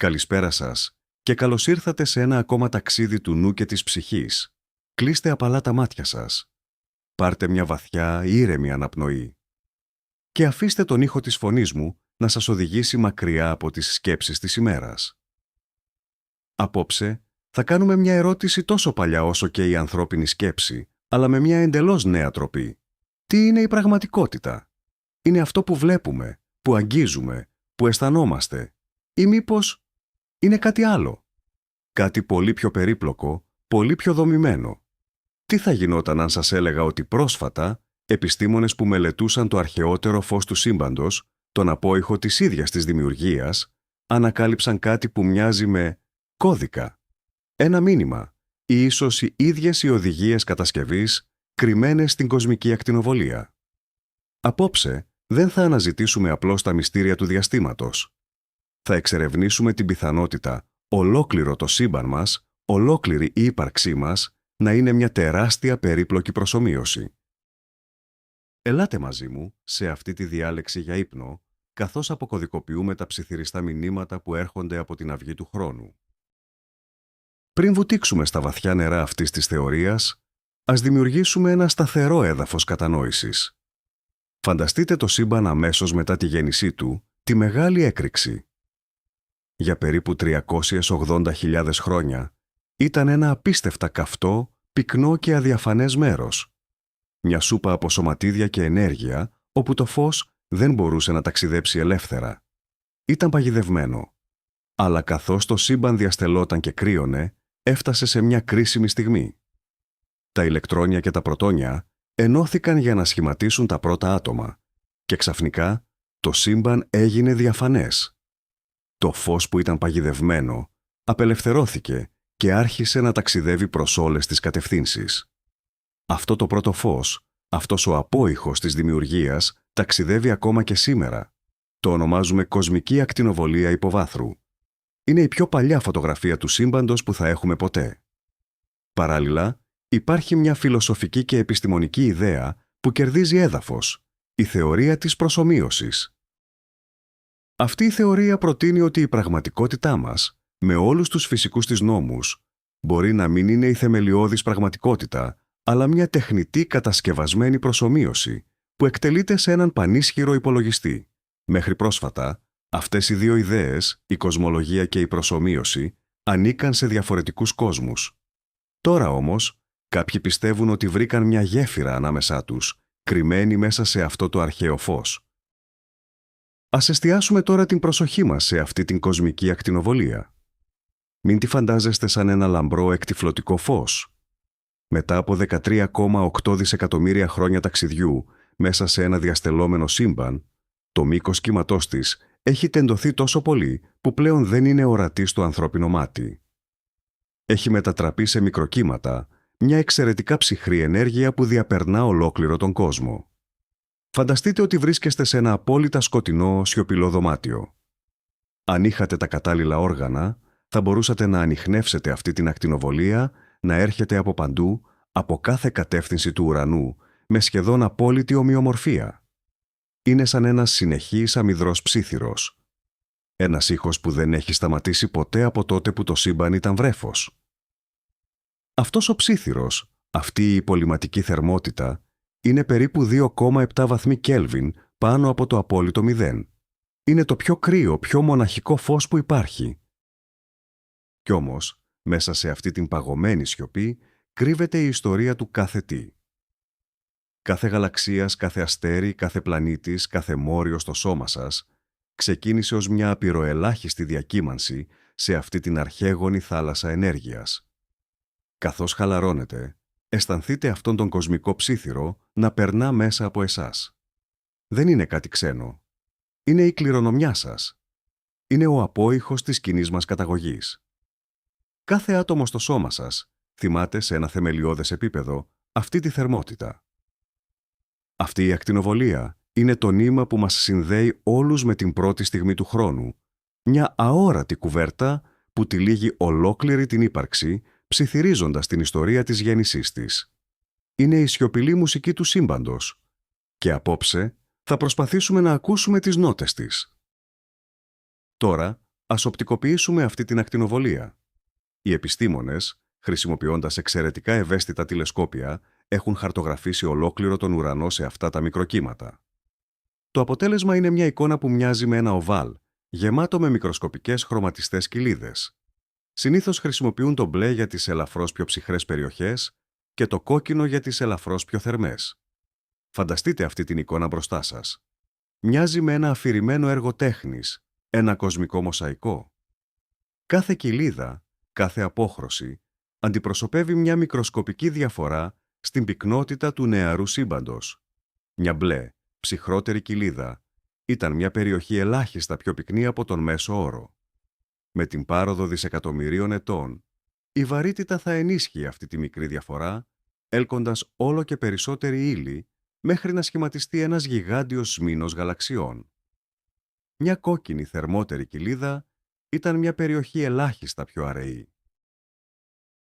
Καλησπέρα σας και καλώς ήρθατε σε ένα ακόμα ταξίδι του νου και της ψυχής. Κλείστε απαλά τα μάτια σας. Πάρτε μια βαθιά, ήρεμη αναπνοή. Και αφήστε τον ήχο της φωνής μου να σας οδηγήσει μακριά από τις σκέψεις της ημέρας. Απόψε θα κάνουμε μια ερώτηση τόσο παλιά όσο και η ανθρώπινη σκέψη, αλλά με μια εντελώς νέα τροπή. Τι είναι η πραγματικότητα? Είναι αυτό που βλέπουμε, που αγγίζουμε, που αισθανόμαστε, ή μήπως είναι κάτι άλλο? Κάτι πολύ πιο περίπλοκο, πολύ πιο δομημένο. Τι θα γινόταν αν σας έλεγα ότι πρόσφατα επιστήμονες που μελετούσαν το αρχαιότερο φως του σύμπαντος, τον απόϊχο της ίδιας της δημιουργίας, ανακάλυψαν κάτι που μοιάζει με κώδικα, ένα μήνυμα ή ίσως οι ίδιες οι οδηγίες κατασκευής κρυμμένες στην κοσμική ακτινοβολία. Απόψε δεν θα αναζητήσουμε απλώς τα μυστήρια του διαστήματος. Θα εξερευνήσουμε την πιθανότητα ολόκληρο το σύμπαν μας, ολόκληρη η ύπαρξή μας, να είναι μια τεράστια περίπλοκη προσομοίωση. Ελάτε μαζί μου σε αυτή τη διάλεξη για ύπνο, καθώς αποκωδικοποιούμε τα ψιθυριστά μηνύματα που έρχονται από την αυγή του χρόνου. Πριν βουτήξουμε στα βαθιά νερά αυτής της θεωρίας, ας δημιουργήσουμε ένα σταθερό έδαφος κατανόησης. Φανταστείτε το σύμπαν αμέσως μετά τη γέννησή του, τη Μεγάλη Έκρηξη. Για περίπου 380.000 χρόνια, ήταν ένα απίστευτα καυτό, πυκνό και αδιαφανές μέρος. Μια σούπα από σωματίδια και ενέργεια, όπου το φως δεν μπορούσε να ταξιδέψει ελεύθερα. Ήταν παγιδευμένο. Αλλά καθώς το σύμπαν διαστελόταν και κρύωνε, έφτασε σε μια κρίσιμη στιγμή. Τα ηλεκτρόνια και τα πρωτόνια ενώθηκαν για να σχηματίσουν τα πρώτα άτομα και ξαφνικά το σύμπαν έγινε διαφανές. Το φως που ήταν παγιδευμένο απελευθερώθηκε και άρχισε να ταξιδεύει προς όλες τις κατευθύνσεις. Αυτό το πρώτο φως, αυτός ο απόϊχος της δημιουργίας, ταξιδεύει ακόμα και σήμερα. Το ονομάζουμε κοσμική ακτινοβολία υποβάθρου. Είναι η πιο παλιά φωτογραφία του σύμπαντος που θα έχουμε ποτέ. Παράλληλα, υπάρχει μια φιλοσοφική και επιστημονική ιδέα που κερδίζει έδαφος, η θεωρία της προσομοίωσης. Αυτή η θεωρία προτείνει ότι η πραγματικότητά μας, με όλους τους φυσικούς της νόμους, μπορεί να μην είναι η θεμελιώδης πραγματικότητα, αλλά μια τεχνητή κατασκευασμένη προσομοίωση που εκτελείται σε έναν πανίσχυρο υπολογιστή. Μέχρι πρόσφατα, αυτές οι δύο ιδέες, η κοσμολογία και η προσομοίωση, ανήκαν σε διαφορετικούς κόσμους. Τώρα όμως, κάποιοι πιστεύουν ότι βρήκαν μια γέφυρα ανάμεσά τους, κρυμμένη μέσα σε αυτό το αρχαίο φως. Ας εστιάσουμε τώρα την προσοχή μας σε αυτή την κοσμική ακτινοβολία. Μην τη φαντάζεστε σαν ένα λαμπρό εκτυφλωτικό φως. Μετά από 13,8 δισεκατομμύρια χρόνια ταξιδιού μέσα σε ένα διαστελόμενο σύμπαν, το μήκος κύματός της έχει τεντωθεί τόσο πολύ που πλέον δεν είναι ορατή στο ανθρώπινο μάτι. Έχει μετατραπεί σε μικροκύματα, μια εξαιρετικά ψυχρή ενέργεια που διαπερνά ολόκληρο τον κόσμο. Φανταστείτε ότι βρίσκεστε σε ένα απόλυτα σκοτεινό, σιωπηλό δωμάτιο. Αν είχατε τα κατάλληλα όργανα, θα μπορούσατε να ανιχνεύσετε αυτή την ακτινοβολία, να έρχεται από παντού, από κάθε κατεύθυνση του ουρανού, με σχεδόν απόλυτη ομοιομορφία. Είναι σαν ένας συνεχής αμυδρός ψίθυρος. Ένας ήχος που δεν έχει σταματήσει ποτέ από τότε που το σύμπαν ήταν βρέφος. Αυτός ο ψίθυρος, αυτή η πολυματική θερμότητα, είναι περίπου 2,7 βαθμοί Κέλβιν πάνω από το απόλυτο 0. Είναι το πιο κρύο, πιο μοναχικό φως που υπάρχει. Κι όμως, μέσα σε αυτή την παγωμένη σιωπή, κρύβεται η ιστορία του κάθε τι. Κάθε γαλαξίας, κάθε αστέρι, κάθε πλανήτης, κάθε μόριο στο σώμα σας, ξεκίνησε ως μια απειροελάχιστη διακύμανση σε αυτή την αρχαίγονη θάλασσα ενέργειας. Καθώς χαλαρώνετε, αισθανθείτε αυτόν τον κοσμικό ψίθυρο να περνά μέσα από εσάς. Δεν είναι κάτι ξένο. Είναι η κληρονομιά σας. Είναι ο απόϊχος της κοινής μας καταγωγής. Κάθε άτομο στο σώμα σας θυμάται σε ένα θεμελιώδες επίπεδο αυτή τη θερμότητα. Αυτή η ακτινοβολία είναι το νήμα που μας συνδέει όλους με την πρώτη στιγμή του χρόνου, μια αόρατη κουβέρτα που τυλίγει ολόκληρη την ύπαρξη, ψιθυρίζοντας την ιστορία της γέννησής της. Είναι η σιωπηλή μουσική του σύμπαντος και απόψε θα προσπαθήσουμε να ακούσουμε τις νότες της. Τώρα, Ας οπτικοποιήσουμε αυτή την ακτινοβολία. Οι επιστήμονες, χρησιμοποιώντας εξαιρετικά ευαίσθητα τηλεσκόπια, έχουν χαρτογραφήσει ολόκληρο τον ουρανό σε αυτά τα μικροκύματα. Το αποτέλεσμα είναι μια εικόνα που μοιάζει με ένα οβάλ, γεμάτο με μικροσκοπικές χρωματιστές κοιλίδες. Συνήθως χρησιμοποιούν το μπλε για τις ελαφρώς πιο ψυχρές περιοχές και το κόκκινο για τις ελαφρώς πιο θερμές. Φανταστείτε αυτή την εικόνα μπροστά σας. Μοιάζει με ένα αφηρημένο έργο τέχνης, ένα κοσμικό μοσαϊκό. Κάθε κοιλίδα, κάθε απόχρωση, αντιπροσωπεύει μια μικροσκοπική διαφορά στην πυκνότητα του νεαρού σύμπαντος. Μια μπλε, ψυχρότερη κοιλίδα ήταν μια περιοχή ελάχιστα πιο πυκνή από τον μέσο όρο. Με την πάροδο δισεκατομμυρίων ετών, η βαρύτητα θα ενίσχυε αυτή τη μικρή διαφορά, έλκοντας όλο και περισσότερη ύλη μέχρι να σχηματιστεί ένας γιγάντιος σμήνος γαλαξιών. Μια κόκκινη θερμότερη κοιλίδα ήταν μια περιοχή ελάχιστα πιο αραιή.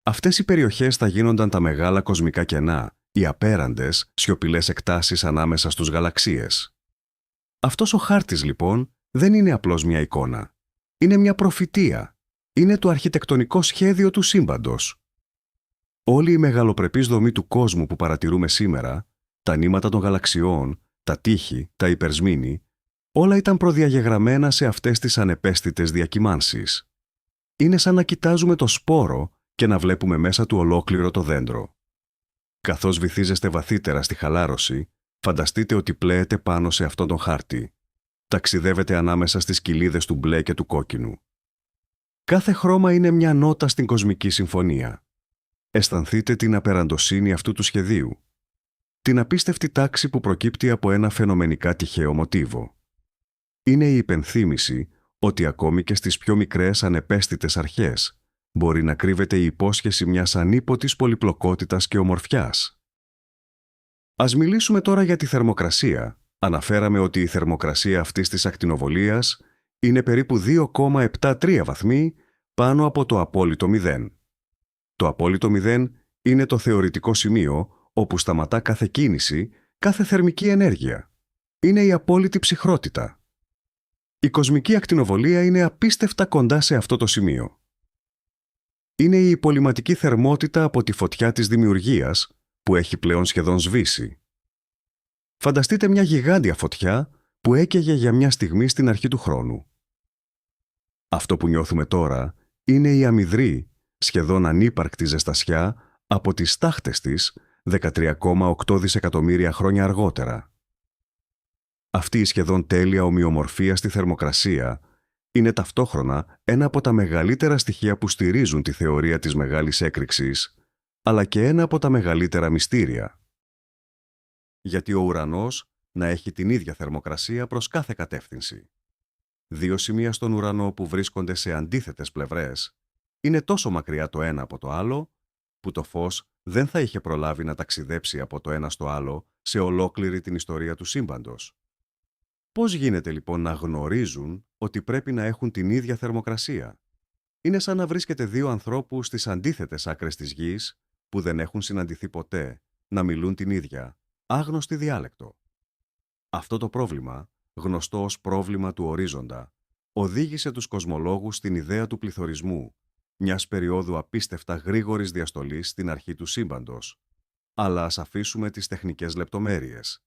Αυτές οι περιοχές θα γίνονταν τα μεγάλα κοσμικά κενά, οι απέραντες, σιωπηλές εκτάσεις ανάμεσα στους γαλαξίες. Αυτός ο χάρτης, λοιπόν, δεν είναι απλώς μια εικόνα. Είναι μια προφητεία. Είναι το αρχιτεκτονικό σχέδιο του σύμπαντος. Όλη η μεγαλοπρεπής δομή του κόσμου που παρατηρούμε σήμερα, τα νήματα των γαλαξιών, τα τείχη, τα υπερσμήνη, όλα ήταν προδιαγεγραμμένα σε αυτές τις ανεπαίσθητες διακυμάνσεις. Είναι σαν να κοιτάζουμε το σπόρο και να βλέπουμε μέσα του ολόκληρο το δέντρο. Καθώς βυθίζεστε βαθύτερα στη χαλάρωση, φανταστείτε ότι πλέετε πάνω σε αυτόν τον χάρτη. Ταξιδεύετε ανάμεσα στις κοιλίδες του μπλε και του κόκκινου. Κάθε χρώμα είναι μια νότα στην κοσμική συμφωνία. Αισθανθείτε την απεραντοσύνη αυτού του σχεδίου. Την απίστευτη τάξη που προκύπτει από ένα φαινομενικά τυχαίο μοτίβο. Είναι η υπενθύμηση ότι ακόμη και στις πιο μικρές ανεπαίσθητες αρχές μπορεί να κρύβεται η υπόσχεση μιας ανίποτης πολυπλοκότητας και ομορφιάς. Ας μιλήσουμε τώρα για τη θερμοκρασία. Αναφέραμε ότι η θερμοκρασία αυτής της ακτινοβολίας είναι περίπου 2,73 βαθμοί πάνω από το απόλυτο 0. Το απόλυτο 0 είναι το θεωρητικό σημείο όπου σταματά κάθε κίνηση, κάθε θερμική ενέργεια. Είναι η απόλυτη ψυχρότητα. Η κοσμική ακτινοβολία είναι απίστευτα κοντά σε αυτό το σημείο. Είναι η υπολειμματική θερμότητα από τη φωτιά της δημιουργίας που έχει πλέον σχεδόν σβήσει. Φανταστείτε μια γιγάντια φωτιά που έκαιγε για μια στιγμή στην αρχή του χρόνου. Αυτό που νιώθουμε τώρα είναι η αμυδρή, σχεδόν ανύπαρκτη ζεστασιά από τις τάχτες της 13,8 δισεκατομμύρια χρόνια αργότερα. Αυτή η σχεδόν τέλεια ομοιομορφία στη θερμοκρασία είναι ταυτόχρονα ένα από τα μεγαλύτερα στοιχεία που στηρίζουν τη θεωρία της μεγάλης έκρηξης, αλλά και ένα από τα μεγαλύτερα μυστήρια. Γιατί ο ουρανός να έχει την ίδια θερμοκρασία προς κάθε κατεύθυνση. Δύο σημεία στον ουρανό που βρίσκονται σε αντίθετες πλευρές είναι τόσο μακριά το ένα από το άλλο, που το φως δεν θα είχε προλάβει να ταξιδέψει από το ένα στο άλλο σε ολόκληρη την ιστορία του σύμπαντος. Πώς γίνεται λοιπόν να γνωρίζουν ότι πρέπει να έχουν την ίδια θερμοκρασία? Είναι σαν να βρίσκετε δύο ανθρώπους στις αντίθετες άκρες της γης που δεν έχουν συναντηθεί ποτέ να μιλούν την ίδια, άγνωστη διάλεκτο. Αυτό το πρόβλημα, γνωστό ως πρόβλημα του ορίζοντα, οδήγησε τους κοσμολόγους στην ιδέα του πληθωρισμού, μιας περίοδου απίστευτα γρήγορης διαστολής στην αρχή του σύμπαντος. Αλλά ας αφήσουμε τις τεχνικές λεπτομέρειες.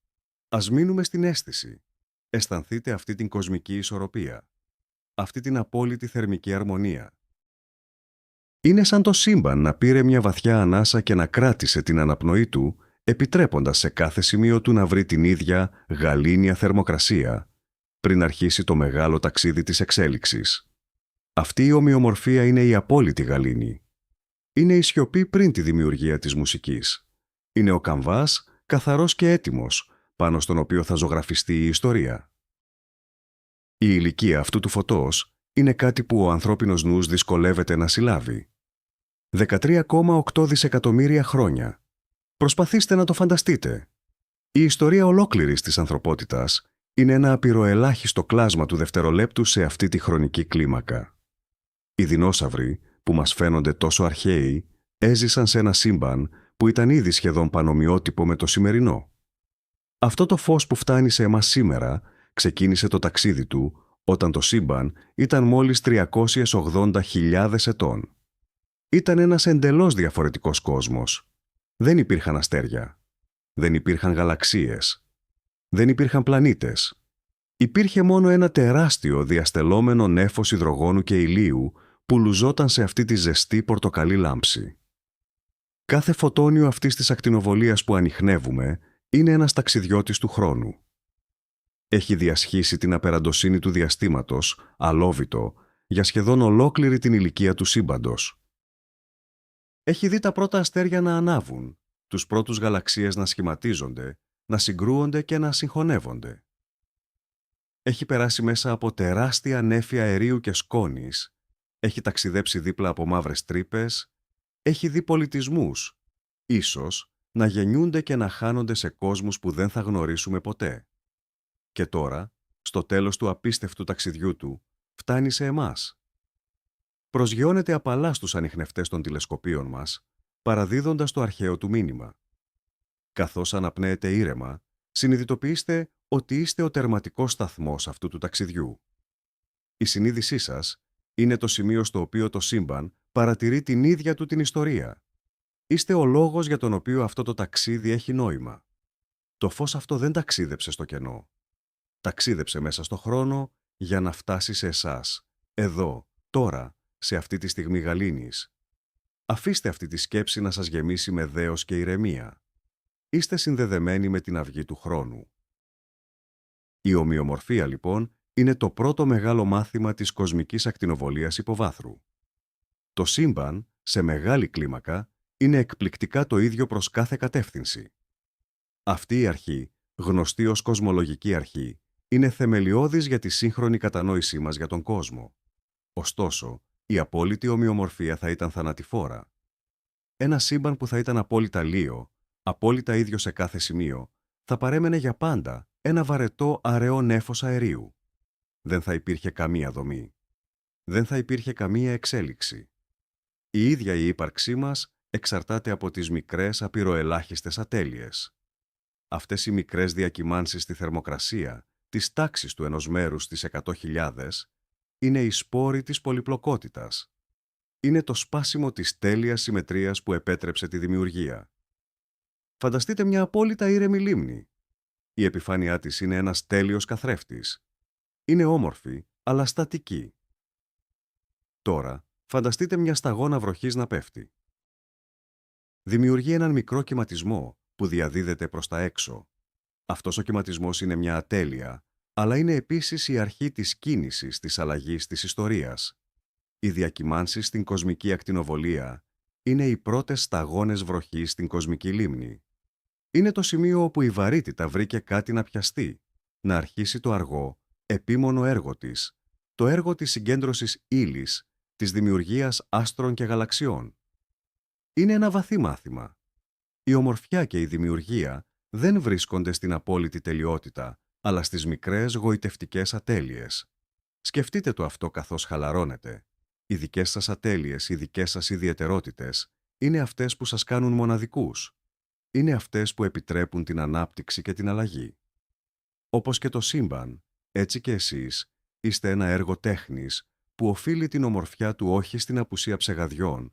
Ας μείνουμε στην αίσθηση. Αισθανθείτε αυτή την κοσμική ισορροπία, αυτή την απόλυτη θερμική αρμονία. Είναι σαν το σύμπαν να πήρε μια βαθιά ανάσα και να κράτησε την αναπνοή του, επιτρέποντας σε κάθε σημείο του να βρει την ίδια γαλήνια θερμοκρασία, πριν αρχίσει το μεγάλο ταξίδι της εξέλιξης. Αυτή η ομοιομορφία είναι η απόλυτη γαλήνη. Είναι η σιωπή πριν τη δημιουργία της μουσικής. Είναι ο καμβάς, καθαρός και έτοιμος, πάνω στον οποίο θα ζωγραφιστεί η ιστορία. Η ηλικία αυτού του φωτός είναι κάτι που ο ανθρώπινος νους δυσκολεύεται να συλλάβει. 13,8 δισεκατομμύρια χρόνια. Προσπαθήστε να το φανταστείτε. Η ιστορία ολόκληρης της ανθρωπότητας είναι ένα απειροελάχιστο κλάσμα του δευτερολέπτου σε αυτή τη χρονική κλίμακα. Οι δεινόσαυροι, που μας φαίνονται τόσο αρχαίοι, έζησαν σε ένα σύμπαν που ήταν ήδη σχεδόν πανομοιότυπο με το σημερινό. Αυτό το φως που φτάνει σε εμάς σήμερα ξεκίνησε το ταξίδι του όταν το σύμπαν ήταν μόλις 380.000 ετών. Ήταν ένας εντελώς διαφορετικός κόσμος. Δεν υπήρχαν αστέρια. Δεν υπήρχαν γαλαξίες. Δεν υπήρχαν πλανήτες. Υπήρχε μόνο ένα τεράστιο διαστελόμενο νέφος υδρογόνου και ηλίου που λουζόταν σε αυτή τη ζεστή πορτοκαλί λάμψη. Κάθε φωτόνιο αυτής της ακτινοβολίας που ανιχνεύουμε είναι ένας ταξιδιώτης του χρόνου. Έχει διασχίσει την απεραντοσύνη του διαστήματος, αλόβητο, για σχεδόν ολόκληρη την ηλικία του σύμπαντος. Έχει δει τα πρώτα αστέρια να ανάβουν, τους πρώτους γαλαξίες να σχηματίζονται, να συγκρούονται και να συγχωνεύονται. Έχει περάσει μέσα από τεράστια νέφη αερίου και σκόνης, έχει ταξιδέψει δίπλα από μαύρες τρύπες, έχει δει πολιτισμούς, ίσως να γεννιούνται και να χάνονται σε κόσμους που δεν θα γνωρίσουμε ποτέ. Και τώρα, στο τέλος του απίστευτου ταξιδιού του, φτάνει σε εμάς. Προσγειώνεται απαλά στους ανιχνευτές των τηλεσκοπίων μας, παραδίδοντας το αρχαίο του μήνυμα. Καθώς αναπνέετε ήρεμα, συνειδητοποιήστε ότι είστε ο τερματικός σταθμός αυτού του ταξιδιού. Η συνείδησή σας είναι το σημείο στο οποίο το σύμπαν παρατηρεί την ίδια του την ιστορία. Είστε ο λόγος για τον οποίο αυτό το ταξίδι έχει νόημα. Το φως αυτό δεν ταξίδεψε στο κενό. Ταξίδεψε μέσα στο χρόνο για να φτάσει σε εσάς, εδώ, τώρα, σε αυτή τη στιγμή γαλήνης. Αφήστε αυτή τη σκέψη να σας γεμίσει με δέος και ηρεμία. Είστε συνδεδεμένοι με την αυγή του χρόνου. Η ομοιομορφία, λοιπόν, είναι το πρώτο μεγάλο μάθημα της κοσμικής ακτινοβολίας υποβάθρου. Το σύμπαν, σε μεγάλη κλίμακα, είναι εκπληκτικά το ίδιο προς κάθε κατεύθυνση. Αυτή η αρχή, γνωστή ως κοσμολογική αρχή, είναι θεμελιώδης για τη σύγχρονη κατανόησή μας για τον κόσμο. Ωστόσο, η απόλυτη ομοιομορφία θα ήταν θανατηφόρα. Ένα σύμπαν που θα ήταν απόλυτα λίο, απόλυτα ίδιο σε κάθε σημείο, θα παρέμενε για πάντα ένα βαρετό αραιό νέφος αερίου. Δεν θα υπήρχε καμία δομή. Δεν θα υπήρχε καμία εξέλιξη. Η ίδια η ύπαρξή μας εξαρτάται από τις μικρές απειροελάχιστες ατέλειες. Αυτές οι μικρές διακυμάνσεις στη θερμοκρασία, της τάξης του 1 μέρους στις 100.000, είναι οι σπόροι της πολυπλοκότητας. Είναι το σπάσιμο της τέλειας συμμετρίας που επέτρεψε τη δημιουργία. Φανταστείτε μια απόλυτα ήρεμη λίμνη. Η επιφάνειά της είναι ένας τέλειος καθρέφτης. Είναι όμορφη, αλλά στατική. Τώρα, φανταστείτε μια σταγόνα βροχής να πέφτει. Δημιουργεί έναν μικρό κυματισμό που διαδίδεται προς τα έξω. Αυτός ο κυματισμός είναι μια ατέλεια, αλλά είναι επίσης η αρχή της κίνησης της αλλαγής της ιστορίας. Οι διακυμάνσεις στην κοσμική ακτινοβολία είναι οι πρώτες σταγόνες βροχής στην κοσμική λίμνη. Είναι το σημείο όπου η βαρύτητα βρήκε κάτι να πιαστεί, να αρχίσει το αργό, επίμονο έργο της, το έργο της συγκέντρωσης ύλης, της δημιουργίας άστρων και γαλαξιών. Είναι ένα βαθύ μάθημα. Η ομορφιά και η δημιουργία δεν βρίσκονται στην απόλυτη τελειότητα, αλλά στις μικρές γοητευτικές ατέλειες. Σκεφτείτε το αυτό καθώς χαλαρώνετε. Οι δικές σας ατέλειες, οι δικές σας ιδιαιτερότητες, είναι αυτές που σας κάνουν μοναδικούς. Είναι αυτές που επιτρέπουν την ανάπτυξη και την αλλαγή. Όπως και το σύμπαν, έτσι και εσείς είστε ένα έργο τέχνης που οφείλει την ομορφιά του όχι στην απουσία ψεγαδιών,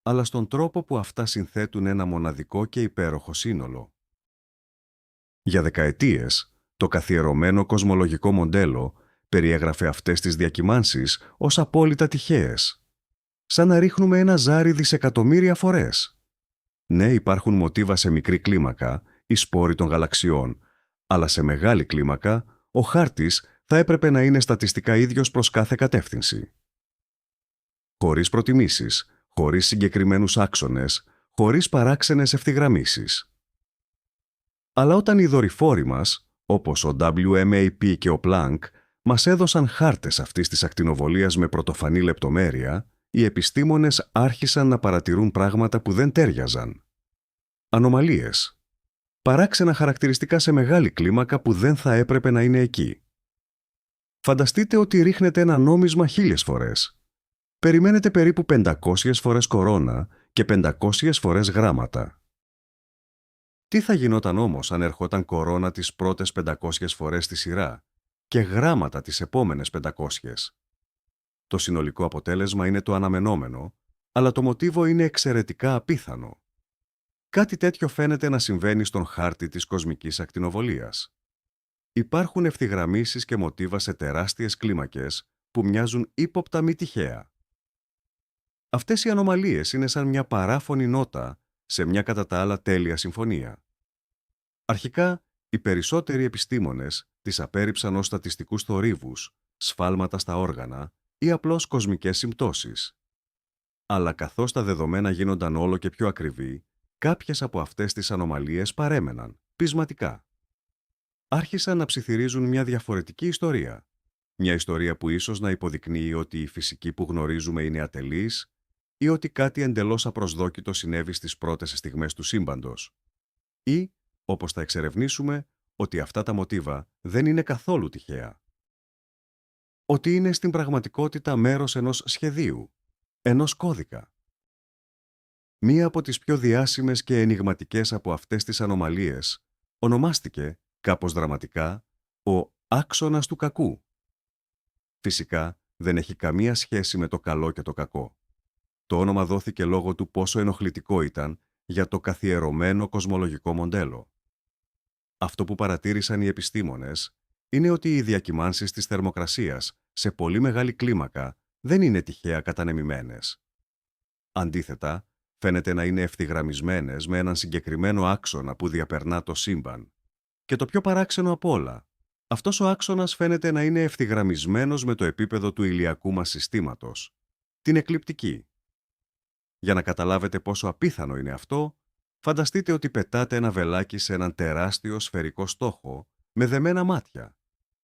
αλλά στον τρόπο που αυτά συνθέτουν ένα μοναδικό και υπέροχο σύνολο. Για δεκαετίες, το καθιερωμένο κοσμολογικό μοντέλο περιέγραφε αυτές τις διακυμάνσεις ως απόλυτα τυχαίες. Σαν να ρίχνουμε ένα ζάρι δισεκατομμύρια φορές. Ναι, υπάρχουν μοτίβα σε μικρή κλίμακα, οι σπόροι των γαλαξιών, αλλά σε μεγάλη κλίμακα, ο χάρτης θα έπρεπε να είναι στατιστικά ίδιος προς κάθε κατεύθυνση. Χωρίς προτιμήσεις, χωρίς συγκεκριμένους άξονες, χωρίς παράξενες ευθυγραμμίσεις. Αλλά όταν οι δορυφόροι μας, όπως ο WMAP και ο Planck, μας έδωσαν χάρτες αυτής της ακτινοβολίας με πρωτοφανή λεπτομέρεια, οι επιστήμονες άρχισαν να παρατηρούν πράγματα που δεν τέριαζαν. Ανομαλίες. Παράξενα χαρακτηριστικά σε μεγάλη κλίμακα που δεν θα έπρεπε να είναι εκεί. Φανταστείτε ότι ρίχνετε ένα νόμισμα 1000 φορές. Περιμένετε περίπου 500 φορές κορώνα και 500 φορές γράμματα. Τι θα γινόταν όμως αν ερχόταν κορώνα τις πρώτες 500 φορές στη σειρά και γράμματα τις επόμενες 500. Το συνολικό αποτέλεσμα είναι το αναμενόμενο, αλλά το μοτίβο είναι εξαιρετικά απίθανο. Κάτι τέτοιο φαίνεται να συμβαίνει στον χάρτη της κοσμικής ακτινοβολίας. Υπάρχουν ευθυγραμμίσεις και μοτίβα σε τεράστιες κλίμακες που μοιάζουν ύποπτα μη τυχαία. Αυτές οι ανομαλίες είναι σαν μια παράφωνη νότα σε μια κατά τα άλλα τέλεια συμφωνία. Αρχικά, οι περισσότεροι επιστήμονες τις απέρριψαν ως στατιστικούς θορύβους, σφάλματα στα όργανα ή απλώς κοσμικές συμπτώσεις. Αλλά καθώς τα δεδομένα γίνονταν όλο και πιο ακριβή, κάποιες από αυτές τις ανομαλίες παρέμεναν, πεισματικά. Άρχισαν να ψιθυρίζουν μια διαφορετική ιστορία. Μια ιστορία που ίσως να υποδεικνύει ότι η φυσική που γνωρίζουμε είναι ατελής ή ότι κάτι εντελώς απροσδόκητο συνέβη στις πρώτες στιγμές του σύμπαντος. Ή, όπως θα εξερευνήσουμε, ότι αυτά τα μοτίβα δεν είναι καθόλου τυχαία. Ότι είναι στην πραγματικότητα μέρος ενός σχεδίου, ενός κώδικα. Μία από τις πιο διάσημες και ενιγματικές από αυτές τις ανομαλίες ονομάστηκε, κάπως δραματικά, ο άξονας του κακού. Φυσικά, δεν έχει καμία σχέση με το καλό και το κακό. Το όνομα δόθηκε λόγω του πόσο ενοχλητικό ήταν για το καθιερωμένο κοσμολογικό μοντέλο. Αυτό που παρατήρησαν οι επιστήμονες είναι ότι οι διακυμάνσεις της θερμοκρασίας σε πολύ μεγάλη κλίμακα δεν είναι τυχαία κατανεμημένες. Αντίθετα, φαίνεται να είναι ευθυγραμμισμένες με έναν συγκεκριμένο άξονα που διαπερνά το σύμπαν. Και το πιο παράξενο απ' όλα, αυτός ο άξονας φαίνεται να είναι ευθυγραμμισμένος με το επίπεδο του ηλιακού μας συστήματος, την εκλιπτική. Για να καταλάβετε πόσο απίθανο είναι αυτό, φανταστείτε ότι πετάτε ένα βελάκι σε έναν τεράστιο σφαιρικό στόχο με δεμένα μάτια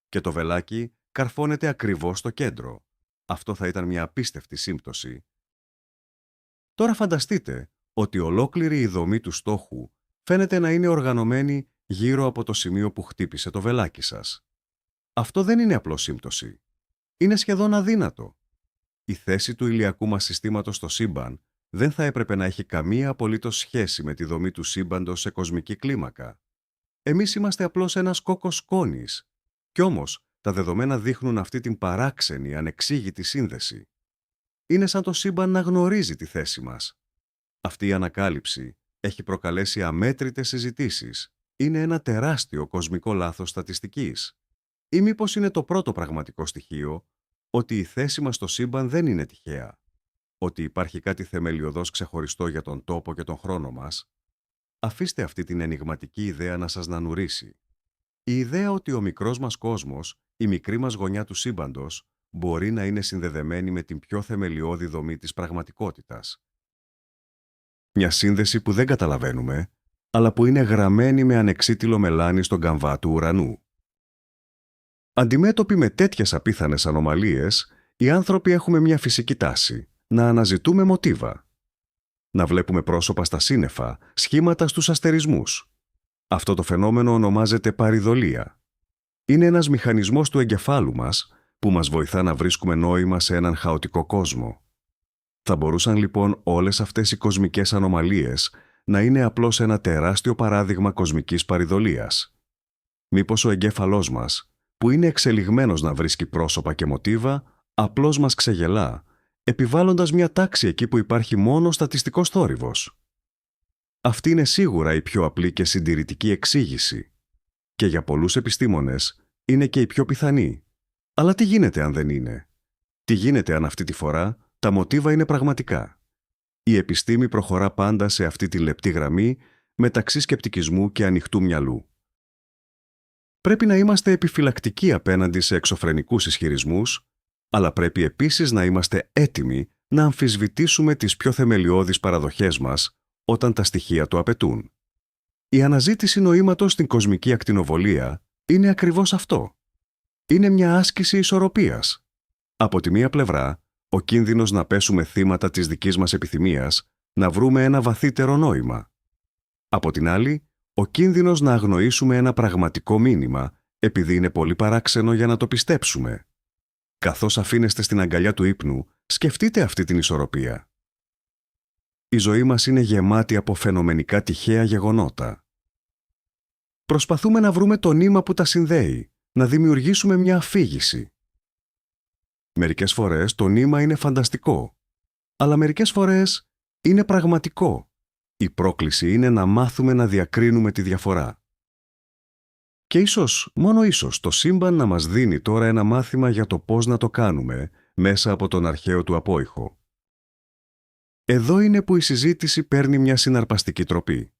και το βελάκι καρφώνεται ακριβώς στο κέντρο. Αυτό θα ήταν μια απίστευτη σύμπτωση. Τώρα φανταστείτε ότι ολόκληρη η δομή του στόχου φαίνεται να είναι οργανωμένη γύρω από το σημείο που χτύπησε το βελάκι σας. Αυτό δεν είναι απλώς σύμπτωση. Είναι σχεδόν αδύνατο. Η θέση του ηλιακού μας συστήματος στο σύμπαν δεν θα έπρεπε να έχει καμία απολύτως σχέση με τη δομή του σύμπαντος σε κοσμική κλίμακα. Εμείς είμαστε απλώς ένας κόκκος σκόνης. Κι όμως, τα δεδομένα δείχνουν αυτή την παράξενη, ανεξήγητη σύνδεση. Είναι σαν το σύμπαν να γνωρίζει τη θέση μας. Αυτή η ανακάλυψη έχει προκαλέσει αμέτρητες συζητήσεις. Είναι ένα τεράστιο κοσμικό λάθος στατιστικής. Ή μήπως είναι το πρώτο πραγματικό στοιχείο ότι η θέση μας στο σύμπαν δεν είναι τυχαία. Ότι υπάρχει κάτι θεμελιωδώς ξεχωριστό για τον τόπο και τον χρόνο μας. Αφήστε αυτή την ενιγματική ιδέα να σας νανουρίσει. Η ιδέα ότι ο μικρός μας κόσμος, η μικρή μας γωνιά του σύμπαντος, μπορεί να είναι συνδεδεμένη με την πιο θεμελιώδη δομή της πραγματικότητας. Μια σύνδεση που δεν καταλαβαίνουμε, αλλά που είναι γραμμένη με ανεξίτηλο μελάνι στον καμβά του ουρανού. Αντιμέτωποι με τέτοιες απίθανες ανομαλίες, οι άνθρωποι έχουμε μια φυσική τάση να αναζητούμε μοτίβα. Να βλέπουμε πρόσωπα στα σύννεφα, σχήματα στους αστερισμούς. Αυτό το φαινόμενο ονομάζεται παρηδολία. Είναι ένας μηχανισμός του εγκεφάλου μας που μας βοηθά να βρίσκουμε νόημα σε έναν χαοτικό κόσμο. Θα μπορούσαν λοιπόν όλες αυτές οι κοσμικές ανομαλίες να είναι απλώς ένα τεράστιο παράδειγμα κοσμικής παρηδολίας. Μήπως ο εγκέφαλός μας, που είναι εξελιγμένος να βρίσκει πρόσωπα και μοτίβα, απλώς μας ξεγελά, επιβάλλοντας μια τάξη εκεί που υπάρχει μόνο στατιστικός θόρυβος. Αυτή είναι σίγουρα η πιο απλή και συντηρητική εξήγηση. Και για πολλούς επιστήμονες είναι και η πιο πιθανή. Αλλά τι γίνεται αν δεν είναι? Τι γίνεται αν αυτή τη φορά τα μοτίβα είναι πραγματικά? Η επιστήμη προχωρά πάντα σε αυτή τη λεπτή γραμμή μεταξύ σκεπτικισμού και ανοιχτού μυαλού. Πρέπει να είμαστε επιφυλακτικοί απέναντι σε εξωφρενικούς ισχυρισμούς, αλλά πρέπει επίσης να είμαστε έτοιμοι να αμφισβητήσουμε τις πιο θεμελιώδεις παραδοχές μας όταν τα στοιχεία το απαιτούν. Η αναζήτηση νοήματος στην κοσμική ακτινοβολία είναι ακριβώς αυτό. Είναι μια άσκηση ισορροπίας. Από τη μία πλευρά, ο κίνδυνος να πέσουμε θύματα της δικής μας επιθυμίας να βρούμε ένα βαθύτερο νόημα. Από την άλλη, ο κίνδυνος να αγνοήσουμε ένα πραγματικό μήνυμα επειδή είναι πολύ παράξενο για να το πιστέψουμε. Καθώς αφήνεστε στην αγκαλιά του ύπνου, σκεφτείτε αυτή την ισορροπία. Η ζωή μας είναι γεμάτη από φαινομενικά τυχαία γεγονότα. Προσπαθούμε να βρούμε το νήμα που τα συνδέει, να δημιουργήσουμε μια αφήγηση. Μερικές φορές το νήμα είναι φανταστικό, αλλά μερικές φορές είναι πραγματικό. Η πρόκληση είναι να μάθουμε να διακρίνουμε τη διαφορά. Και ίσως, μόνο ίσως, το σύμπαν να μας δίνει τώρα ένα μάθημα για το πώς να το κάνουμε μέσα από τον αρχαίο του απόϊχο. Εδώ είναι που η συζήτηση παίρνει μια συναρπαστική τροπή.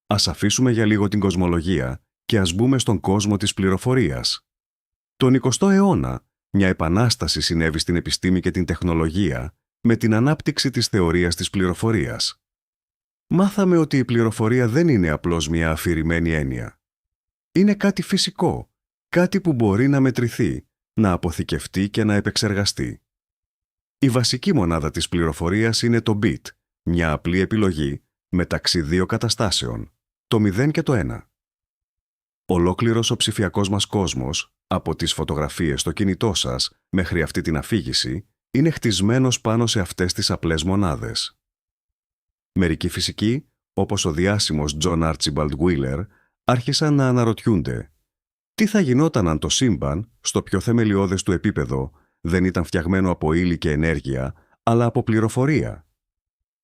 Ας αφήσουμε για λίγο την κοσμολογία και ας μπούμε στον κόσμο της πληροφορίας. Τον 20ο αιώνα, μια επανάσταση συνέβη στην επιστήμη και την τεχνολογία με την ανάπτυξη της θεωρίας της πληροφορίας. Μάθαμε ότι η πληροφορία δεν είναι απλώς μια αφηρημένη έννοια. Είναι κάτι φυσικό, κάτι που μπορεί να μετρηθεί, να αποθηκευτεί και να επεξεργαστεί. Η βασική μονάδα της πληροφορίας είναι το bit, μια απλή επιλογή μεταξύ δύο καταστάσεων, το 0 και το 1. Ολόκληρος ο ψηφιακός μας κόσμος, από τις φωτογραφίες στο κινητό σας μέχρι αυτή την αφήγηση, είναι χτισμένος πάνω σε αυτές τις απλές μονάδες. Μερικοί φυσικοί, όπως ο διάσημος John Archibald Wheeler, άρχισαν να αναρωτιούνται τι θα γινόταν αν το σύμπαν, στο πιο θεμελιώδες του επίπεδο, δεν ήταν φτιαγμένο από ύλη και ενέργεια, αλλά από πληροφορία.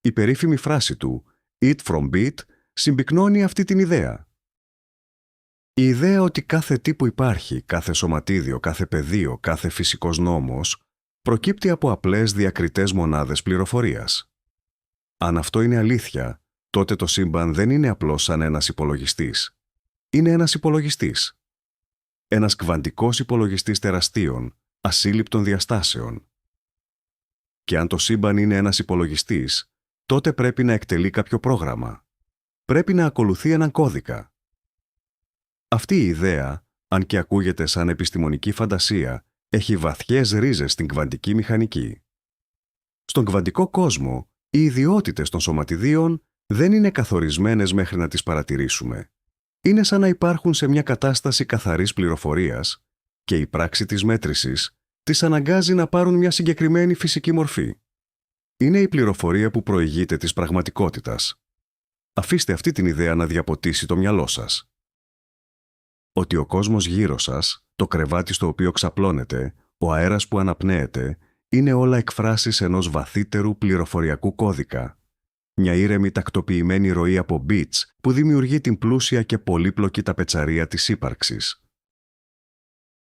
Η περίφημη φράση του «Eat from bit» συμπυκνώνει αυτή την ιδέα. Η ιδέα ότι κάθε τι που υπάρχει, κάθε σωματίδιο, κάθε πεδίο, κάθε φυσικός νόμος, προκύπτει από απλές διακριτές μονάδες πληροφορίας. Αν αυτό είναι αλήθεια, τότε το σύμπαν δεν είναι απλώς σαν ένας υπολογιστής. Είναι ένας υπολογιστής. Ένας κβαντικός υπολογιστής τεραστίων, ασύλληπτων διαστάσεων. Και αν το σύμπαν είναι ένας υπολογιστής, τότε πρέπει να εκτελεί κάποιο πρόγραμμα. Πρέπει να ακολουθεί έναν κώδικα. Αυτή η ιδέα, αν και ακούγεται σαν επιστημονική φαντασία, έχει βαθιές ρίζες στην κβαντική μηχανική. Στον κβαντικό κόσμο, οι ιδιότητες των σωματιδίων δεν είναι καθορισμένες μέχρι να τις παρατηρήσουμε. Είναι σαν να υπάρχουν σε μια κατάσταση καθαρής πληροφορίας και η πράξη της μέτρησης τις αναγκάζει να πάρουν μια συγκεκριμένη φυσική μορφή. Είναι η πληροφορία που προηγείται της πραγματικότητας. Αφήστε αυτή την ιδέα να διαποτίσει το μυαλό σας. Ότι ο κόσμος γύρω σας, το κρεβάτι στο οποίο ξαπλώνετε, ο αέρας που αναπνέετε, είναι όλα εκφράσεις ενός βαθύτερου πληροφοριακού κώδικα. Μια ήρεμη τακτοποιημένη ροή από bits που δημιουργεί την πλούσια και πολύπλοκη ταπετσαρία της ύπαρξης.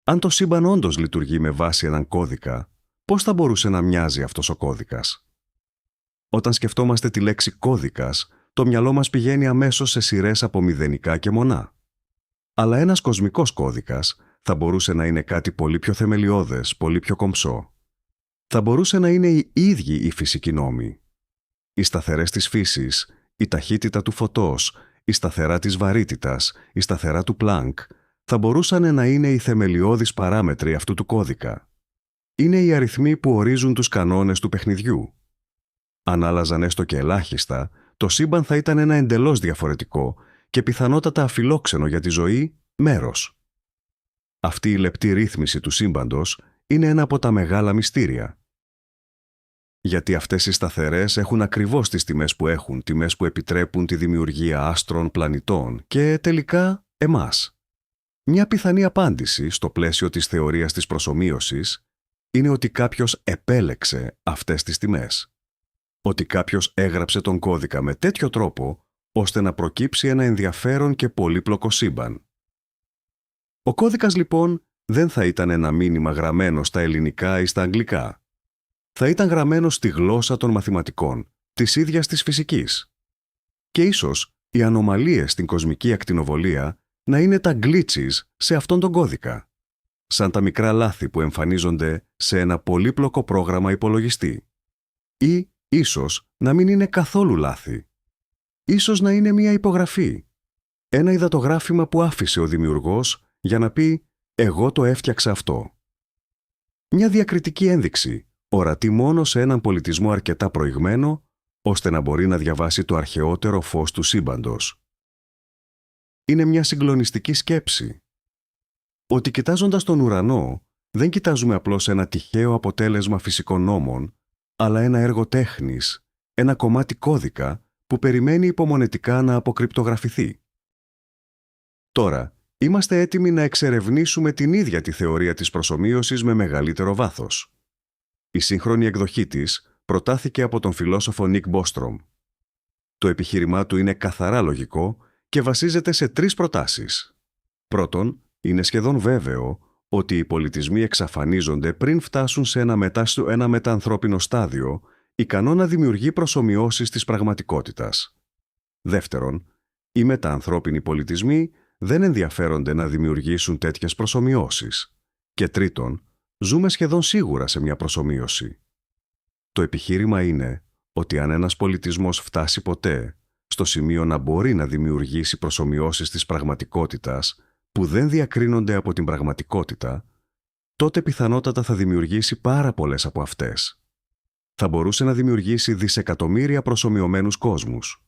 Αν το σύμπαν όντως λειτουργεί με βάση έναν κώδικα, πώς θα μπορούσε να μοιάζει αυτός ο κώδικας? Όταν σκεφτόμαστε τη λέξη κώδικας, το μυαλό μας πηγαίνει αμέσως σε σειρές από μηδενικά και μονά. Αλλά ένας κοσμικός κώδικας θα μπορούσε να είναι κάτι πολύ πιο θεμελιώδες, πολύ πιο κομψό. Θα μπορούσε να είναι οι ίδιοι οι φυσικοί νόμοι. Οι σταθερές της φύσης, η ταχύτητα του φωτός, η σταθερά της βαρύτητας, η σταθερά του Πλάνκ, θα μπορούσαν να είναι οι θεμελιώδεις παράμετροι αυτού του κώδικα. Είναι οι αριθμοί που ορίζουν τους κανόνες του παιχνιδιού. Αν άλλαζαν έστω και ελάχιστα, το σύμπαν θα ήταν ένα εντελώς διαφορετικό και πιθανότατα αφιλόξενο για τη ζωή μέρος. Αυτή η λεπτή ρύθμιση του σύμπαντος είναι ένα από τα μεγάλα μυστήρια. Γιατί αυτές οι σταθερές έχουν ακριβώς τις τιμές που έχουν, τιμές που επιτρέπουν τη δημιουργία άστρων, πλανητών και τελικά εμάς. Μια πιθανή απάντηση στο πλαίσιο της θεωρίας της προσομοίωσης είναι ότι κάποιος επέλεξε αυτές τις τιμές. Ότι κάποιος έγραψε τον κώδικα με τέτοιο τρόπο ώστε να προκύψει ένα ενδιαφέρον και πολύπλοκο σύμπαν. Ο κώδικας λοιπόν δεν θα ήταν ένα μήνυμα γραμμένο στα ελληνικά ή στα αγγλικά. Θα ήταν γραμμένο στη γλώσσα των μαθηματικών, της ίδιας της φυσικής. Και ίσως οι ανομαλίες στην κοσμική ακτινοβολία να είναι τα glitches σε αυτόν τον κώδικα, σαν τα μικρά λάθη που εμφανίζονται σε ένα πολύπλοκο πρόγραμμα υπολογιστή. Ή ίσως να μην είναι καθόλου λάθη. Ίσως να είναι μια υπογραφή. Ένα υδατογράφημα που άφησε ο δημιουργός για να πει «εγώ το έφτιαξα αυτό». Μια διακριτική ένδειξη, ορατή μόνο σε έναν πολιτισμό αρκετά προηγμένο, ώστε να μπορεί να διαβάσει το αρχαιότερο φως του σύμπαντος. Είναι μια συγκλονιστική σκέψη. Ότι κοιτάζοντας τον ουρανό, δεν κοιτάζουμε απλώς ένα τυχαίο αποτέλεσμα φυσικών νόμων, αλλά ένα έργο τέχνης, ένα κομμάτι κώδικα που περιμένει υπομονετικά να αποκρυπτογραφηθεί. Τώρα, Είμαστε έτοιμοι να εξερευνήσουμε την ίδια τη θεωρία της προσομοίωσης με μεγαλύτερο βάθος. Η σύγχρονη εκδοχή της προτάθηκε από τον φιλόσοφο Νικ Μπόστρομ. Το επιχείρημά του είναι καθαρά λογικό και βασίζεται σε 3 προτάσεις. Πρώτον, είναι σχεδόν βέβαιο ότι οι πολιτισμοί εξαφανίζονται πριν φτάσουν σε ένα μεταανθρώπινο στάδιο, ικανό να δημιουργεί προσομοιώσεις της πραγματικότητας. Δεύτερον, οι μεταανθρώπινοι πολιτισμοί δεν ενδιαφέρονται να δημιουργήσουν τέτοιες προσομοιώσεις. Και τρίτον, ζούμε σχεδόν σίγουρα σε μια προσομοίωση. Το επιχείρημα είναι ότι αν ένας πολιτισμός φτάσει ποτέ στο σημείο να μπορεί να δημιουργήσει προσομοιώσεις της πραγματικότητας που δεν διακρίνονται από την πραγματικότητα, τότε πιθανότατα θα δημιουργήσει πάρα πολλές από αυτές. Θα μπορούσε να δημιουργήσει δισεκατομμύρια προσομοιωμένους κόσμους.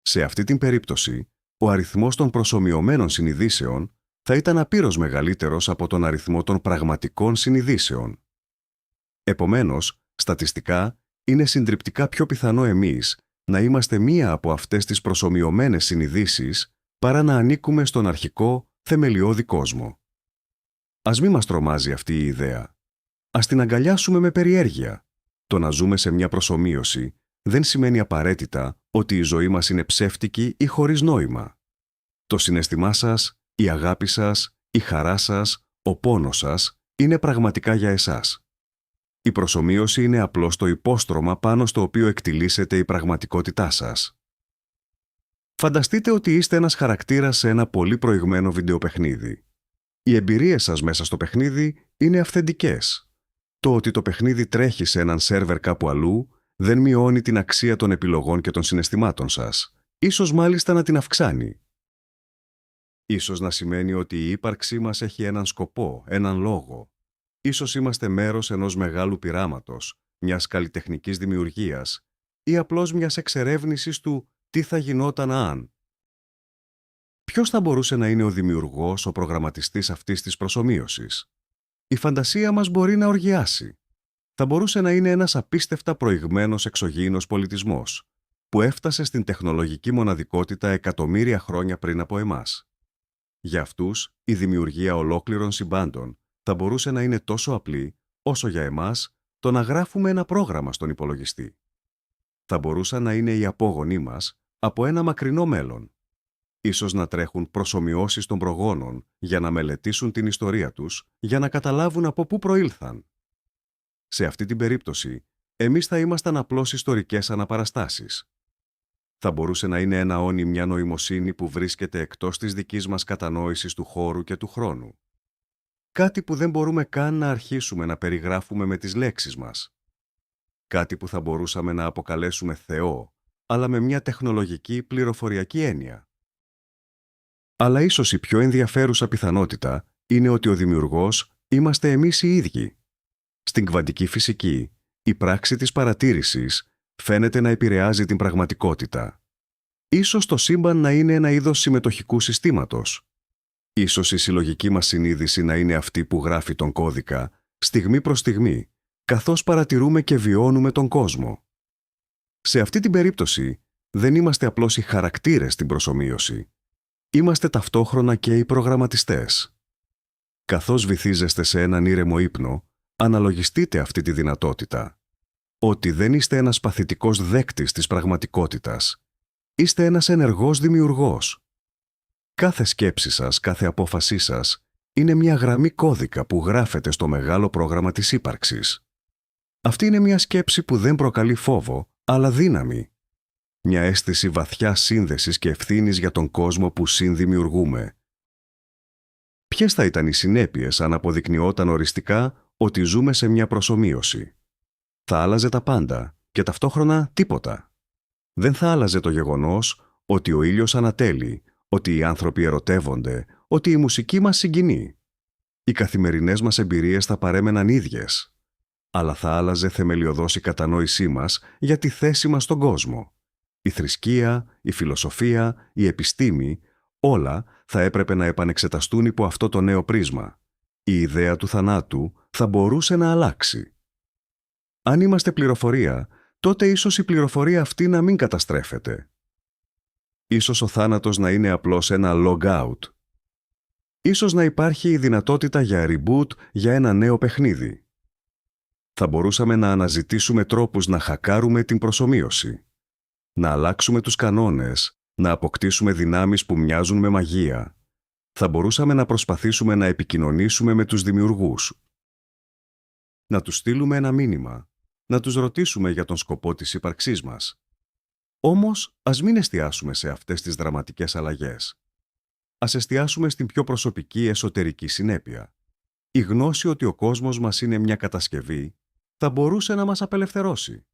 Σε αυτή την περίπτωση, ο αριθμός των προσομοιωμένων συνειδήσεων θα ήταν απείρως μεγαλύτερος από τον αριθμό των πραγματικών συνειδήσεων. Επομένως, στατιστικά, είναι συντριπτικά πιο πιθανό εμείς να είμαστε μία από αυτές τις προσομοιωμένες συνειδήσεις παρά να ανήκουμε στον αρχικό, θεμελιώδη κόσμο. Ας μη μας τρομάζει αυτή η ιδέα. Ας την αγκαλιάσουμε με περιέργεια. Το να ζούμε σε μια προσομοίωση δεν σημαίνει απαραίτητα ότι η ζωή μας είναι ψεύτικη ή χωρίς νόημα. Το συναίσθημά σας, η αγάπη σας, η χαρά σας, ο πόνος σας είναι πραγματικά για εσάς. Η προσομοίωση είναι απλώς το υπόστρωμα πάνω στο οποίο εκτιλήσεται η πραγματικότητά σας. Φανταστείτε ότι είστε ένας χαρακτήρας σε ένα πολύ προηγμένο βιντεοπαιχνίδι. Οι εμπειρίες σας μέσα στο παιχνίδι είναι αυθεντικές. Το ότι το παιχνίδι τρέχει σε έναν σερβερ κάπου αλλού δεν μειώνει την αξία των επιλογών και των συναισθημάτων σας. Ίσως μάλιστα να την αυξάνει. Ίσως να σημαίνει ότι η ύπαρξή μας έχει έναν σκοπό, έναν λόγο. Ίσως είμαστε μέρος ενός μεγάλου πειράματος, μιας καλλιτεχνικής δημιουργίας ή απλώς μιας εξερεύνησης του τι θα γινόταν αν. Ποιος θα μπορούσε να είναι ο δημιουργός, ο προγραμματιστής αυτής της προσομοίωσης? Η φαντασία μας μπορεί να οργιάσει. Θα μπορούσε να είναι ένας απίστευτα προηγμένος εξωγήινος πολιτισμός, που έφτασε στην τεχνολογική μοναδικότητα εκατομμύρια χρόνια πριν από εμάς. Για αυτούς, η δημιουργία ολόκληρων συμπάντων θα μπορούσε να είναι τόσο απλή, όσο για εμάς το να γράφουμε ένα πρόγραμμα στον υπολογιστή. Θα μπορούσαν να είναι οι απόγονοί μας από ένα μακρινό μέλλον. Ίσως να τρέχουν προσομοιώσεις των προγόνων για να μελετήσουν την ιστορία τους, για να καταλάβουν από πού προήλθαν. Σε αυτή την περίπτωση, εμείς θα ήμασταν απλώς ιστορικές αναπαραστάσεις. Θα μπορούσε να είναι ένα όνει μια νοημοσύνη που βρίσκεται εκτός της δικής μας κατανόησης του χώρου και του χρόνου. Κάτι που δεν μπορούμε καν να αρχίσουμε να περιγράφουμε με τις λέξεις μας. Κάτι που θα μπορούσαμε να αποκαλέσουμε Θεό, αλλά με μια τεχνολογική πληροφοριακή έννοια. Αλλά ίσως η πιο ενδιαφέρουσα πιθανότητα είναι ότι ο δημιουργός είμαστε εμείς οι ίδιοι. Στην κβαντική φυσική, η πράξη της παρατήρησης φαίνεται να επηρεάζει την πραγματικότητα. Ίσως το σύμπαν να είναι ένα είδος συμμετοχικού συστήματος. Ίσως η συλλογική μας συνείδηση να είναι αυτή που γράφει τον κώδικα, στιγμή προς στιγμή, καθώς παρατηρούμε και βιώνουμε τον κόσμο. Σε αυτή την περίπτωση, δεν είμαστε απλώς οι χαρακτήρες στην προσομοίωση. Είμαστε ταυτόχρονα και οι προγραμματιστές. Καθώς βυθίζεστε σε έναν ήρεμο ύπνο, αναλογιστείτε αυτή τη δυνατότητα. Ότι δεν είστε ένας παθητικός δέκτης της πραγματικότητας. Είστε ένας ενεργός δημιουργός. Κάθε σκέψη σας, κάθε απόφασή σας είναι μια γραμμή κώδικα που γράφεται στο μεγάλο πρόγραμμα της ύπαρξης. Αυτή είναι μια σκέψη που δεν προκαλεί φόβο, αλλά δύναμη. Μια αίσθηση βαθιάς σύνδεσης και ευθύνης για τον κόσμο που συνδημιουργούμε. Ποιες θα ήταν οι συνέπειες αν αποδεικνυόταν οριστικά ότι ζούμε σε μια προσομοίωση? Θα άλλαζε τα πάντα και ταυτόχρονα τίποτα. Δεν θα άλλαζε το γεγονός ότι ο ήλιος ανατέλει, ότι οι άνθρωποι ερωτεύονται, ότι η μουσική μας συγκινεί. Οι καθημερινές μας εμπειρίες θα παρέμεναν ίδιες. Αλλά θα άλλαζε θεμελιωδώς η κατανόησή μας για τη θέση μας στον κόσμο. Η θρησκεία, η φιλοσοφία, η επιστήμη, όλα θα έπρεπε να επανεξεταστούν υπό αυτό το νέο πρίσμα. Η ιδέα του θανάτου θα μπορούσε να αλλάξει. Αν είμαστε πληροφορία, τότε ίσως η πληροφορία αυτή να μην καταστρέφεται. Ίσως ο θάνατος να είναι απλώς ένα log out, Ίσως να υπάρχει η δυνατότητα για reboot για ένα νέο παιχνίδι. Θα μπορούσαμε να αναζητήσουμε τρόπους να χακάρουμε την προσομοίωση, να αλλάξουμε τους κανόνες, να αποκτήσουμε δυνάμεις που μοιάζουν με μαγεία. Θα μπορούσαμε να προσπαθήσουμε να επικοινωνήσουμε με τους δημιουργούς, να τους στείλουμε ένα μήνυμα, να τους ρωτήσουμε για τον σκοπό της ύπαρξής μας. Όμως, ας μην εστιάσουμε σε αυτές τις δραματικές αλλαγές. Ας εστιάσουμε στην πιο προσωπική εσωτερική συνέπεια. Η γνώση ότι ο κόσμος μας είναι μια κατασκευή θα μπορούσε να μας απελευθερώσει.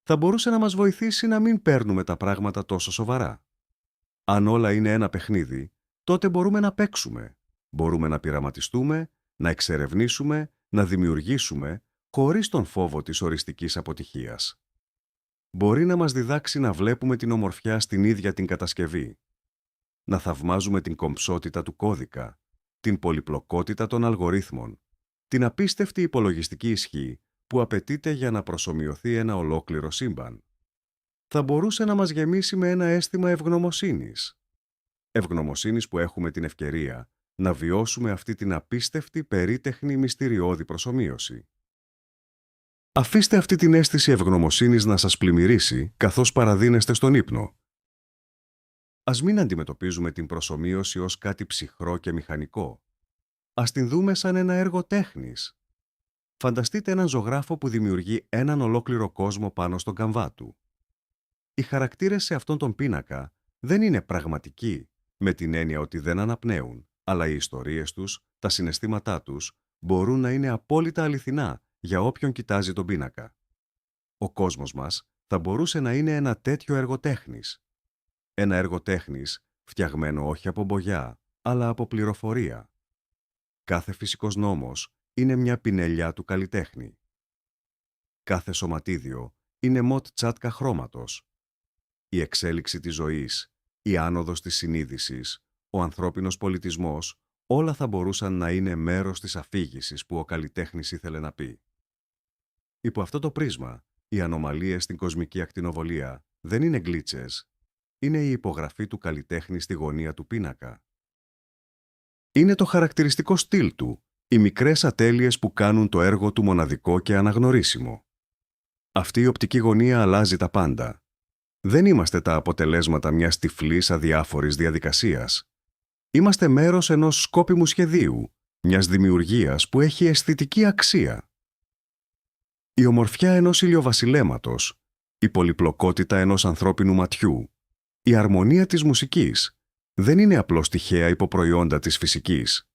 Θα μπορούσε να μας βοηθήσει να μην παίρνουμε τα πράγματα τόσο σοβαρά. Αν όλα είναι ένα παιχνίδι, τότε μπορούμε να παίξουμε. Μπορούμε να πειραματιστούμε, να εξερευνήσουμε, να δημιουργήσουμε, χωρίς τον φόβο της οριστικής αποτυχίας. Μπορεί να μας διδάξει να βλέπουμε την ομορφιά στην ίδια την κατασκευή, να θαυμάζουμε την κομψότητα του κώδικα, την πολυπλοκότητα των αλγορίθμων, την απίστευτη υπολογιστική ισχύ που απαιτείται για να προσομοιωθεί ένα ολόκληρο σύμπαν. Θα μπορούσε να μας γεμίσει με ένα αίσθημα ευγνωμοσύνης. Ευγνωμοσύνης που έχουμε την ευκαιρία να βιώσουμε αυτή την απίστευτη, περίτεχνη, μυστηριώδη προσομοίωση. Αφήστε αυτή την αίσθηση ευγνωμοσύνης να σας πλημμυρίσει καθώς παραδίνεστε στον ύπνο. Ας μην αντιμετωπίζουμε την προσομοίωση ως κάτι ψυχρό και μηχανικό. Ας την δούμε σαν ένα έργο τέχνης. Φανταστείτε έναν ζωγράφο που δημιουργεί έναν ολόκληρο κόσμο πάνω στον καμβά του. Οι χαρακτήρες σε αυτόν τον πίνακα δεν είναι πραγματικοί, με την έννοια ότι δεν αναπνέουν, αλλά οι ιστορίες τους, τα συναισθήματά τους, μπορούν να είναι απόλυτα αληθινά για όποιον κοιτάζει τον πίνακα. Ο κόσμος μας θα μπορούσε να είναι ένα τέτοιο έργο τέχνης. Ένα έργο τέχνης φτιαγμένο όχι από μπογιά, αλλά από πληροφορία. Κάθε φυσικός νόμος είναι μια πινελιά του καλλιτέχνη. Κάθε σωματίδιο είναι μοτ τσάτκα χρώματος. Η εξέλιξη της ζωής, η άνοδος της συνείδησης, ο ανθρώπινος πολιτισμός, όλα θα μπορούσαν να είναι μέρος της αφήγησης που ο καλλιτέχνης ήθελε να πει. Υπό αυτό το πρίσμα, οι ανομαλίες στην κοσμική ακτινοβολία δεν είναι γκλίτσες, είναι η υπογραφή του καλλιτέχνη στη γωνία του πίνακα. Είναι το χαρακτηριστικό στυλ του, οι μικρές ατέλειες που κάνουν το έργο του μοναδικό και αναγνωρίσιμο. Αυτή η οπτική γωνία αλλάζει τα πάντα. Δεν είμαστε τα αποτελέσματα μιας τυφλής αδιάφορης διαδικασίας. Είμαστε μέρος ενός σκόπιμου σχεδίου, μιας δημιουργίας που έχει αισθητική αξία. Η ομορφιά ενός ηλιοβασιλέματος, η πολυπλοκότητα ενός ανθρώπινου ματιού, η αρμονία της μουσικής δεν είναι απλώς τυχαία υποπροϊόντα της φυσικής.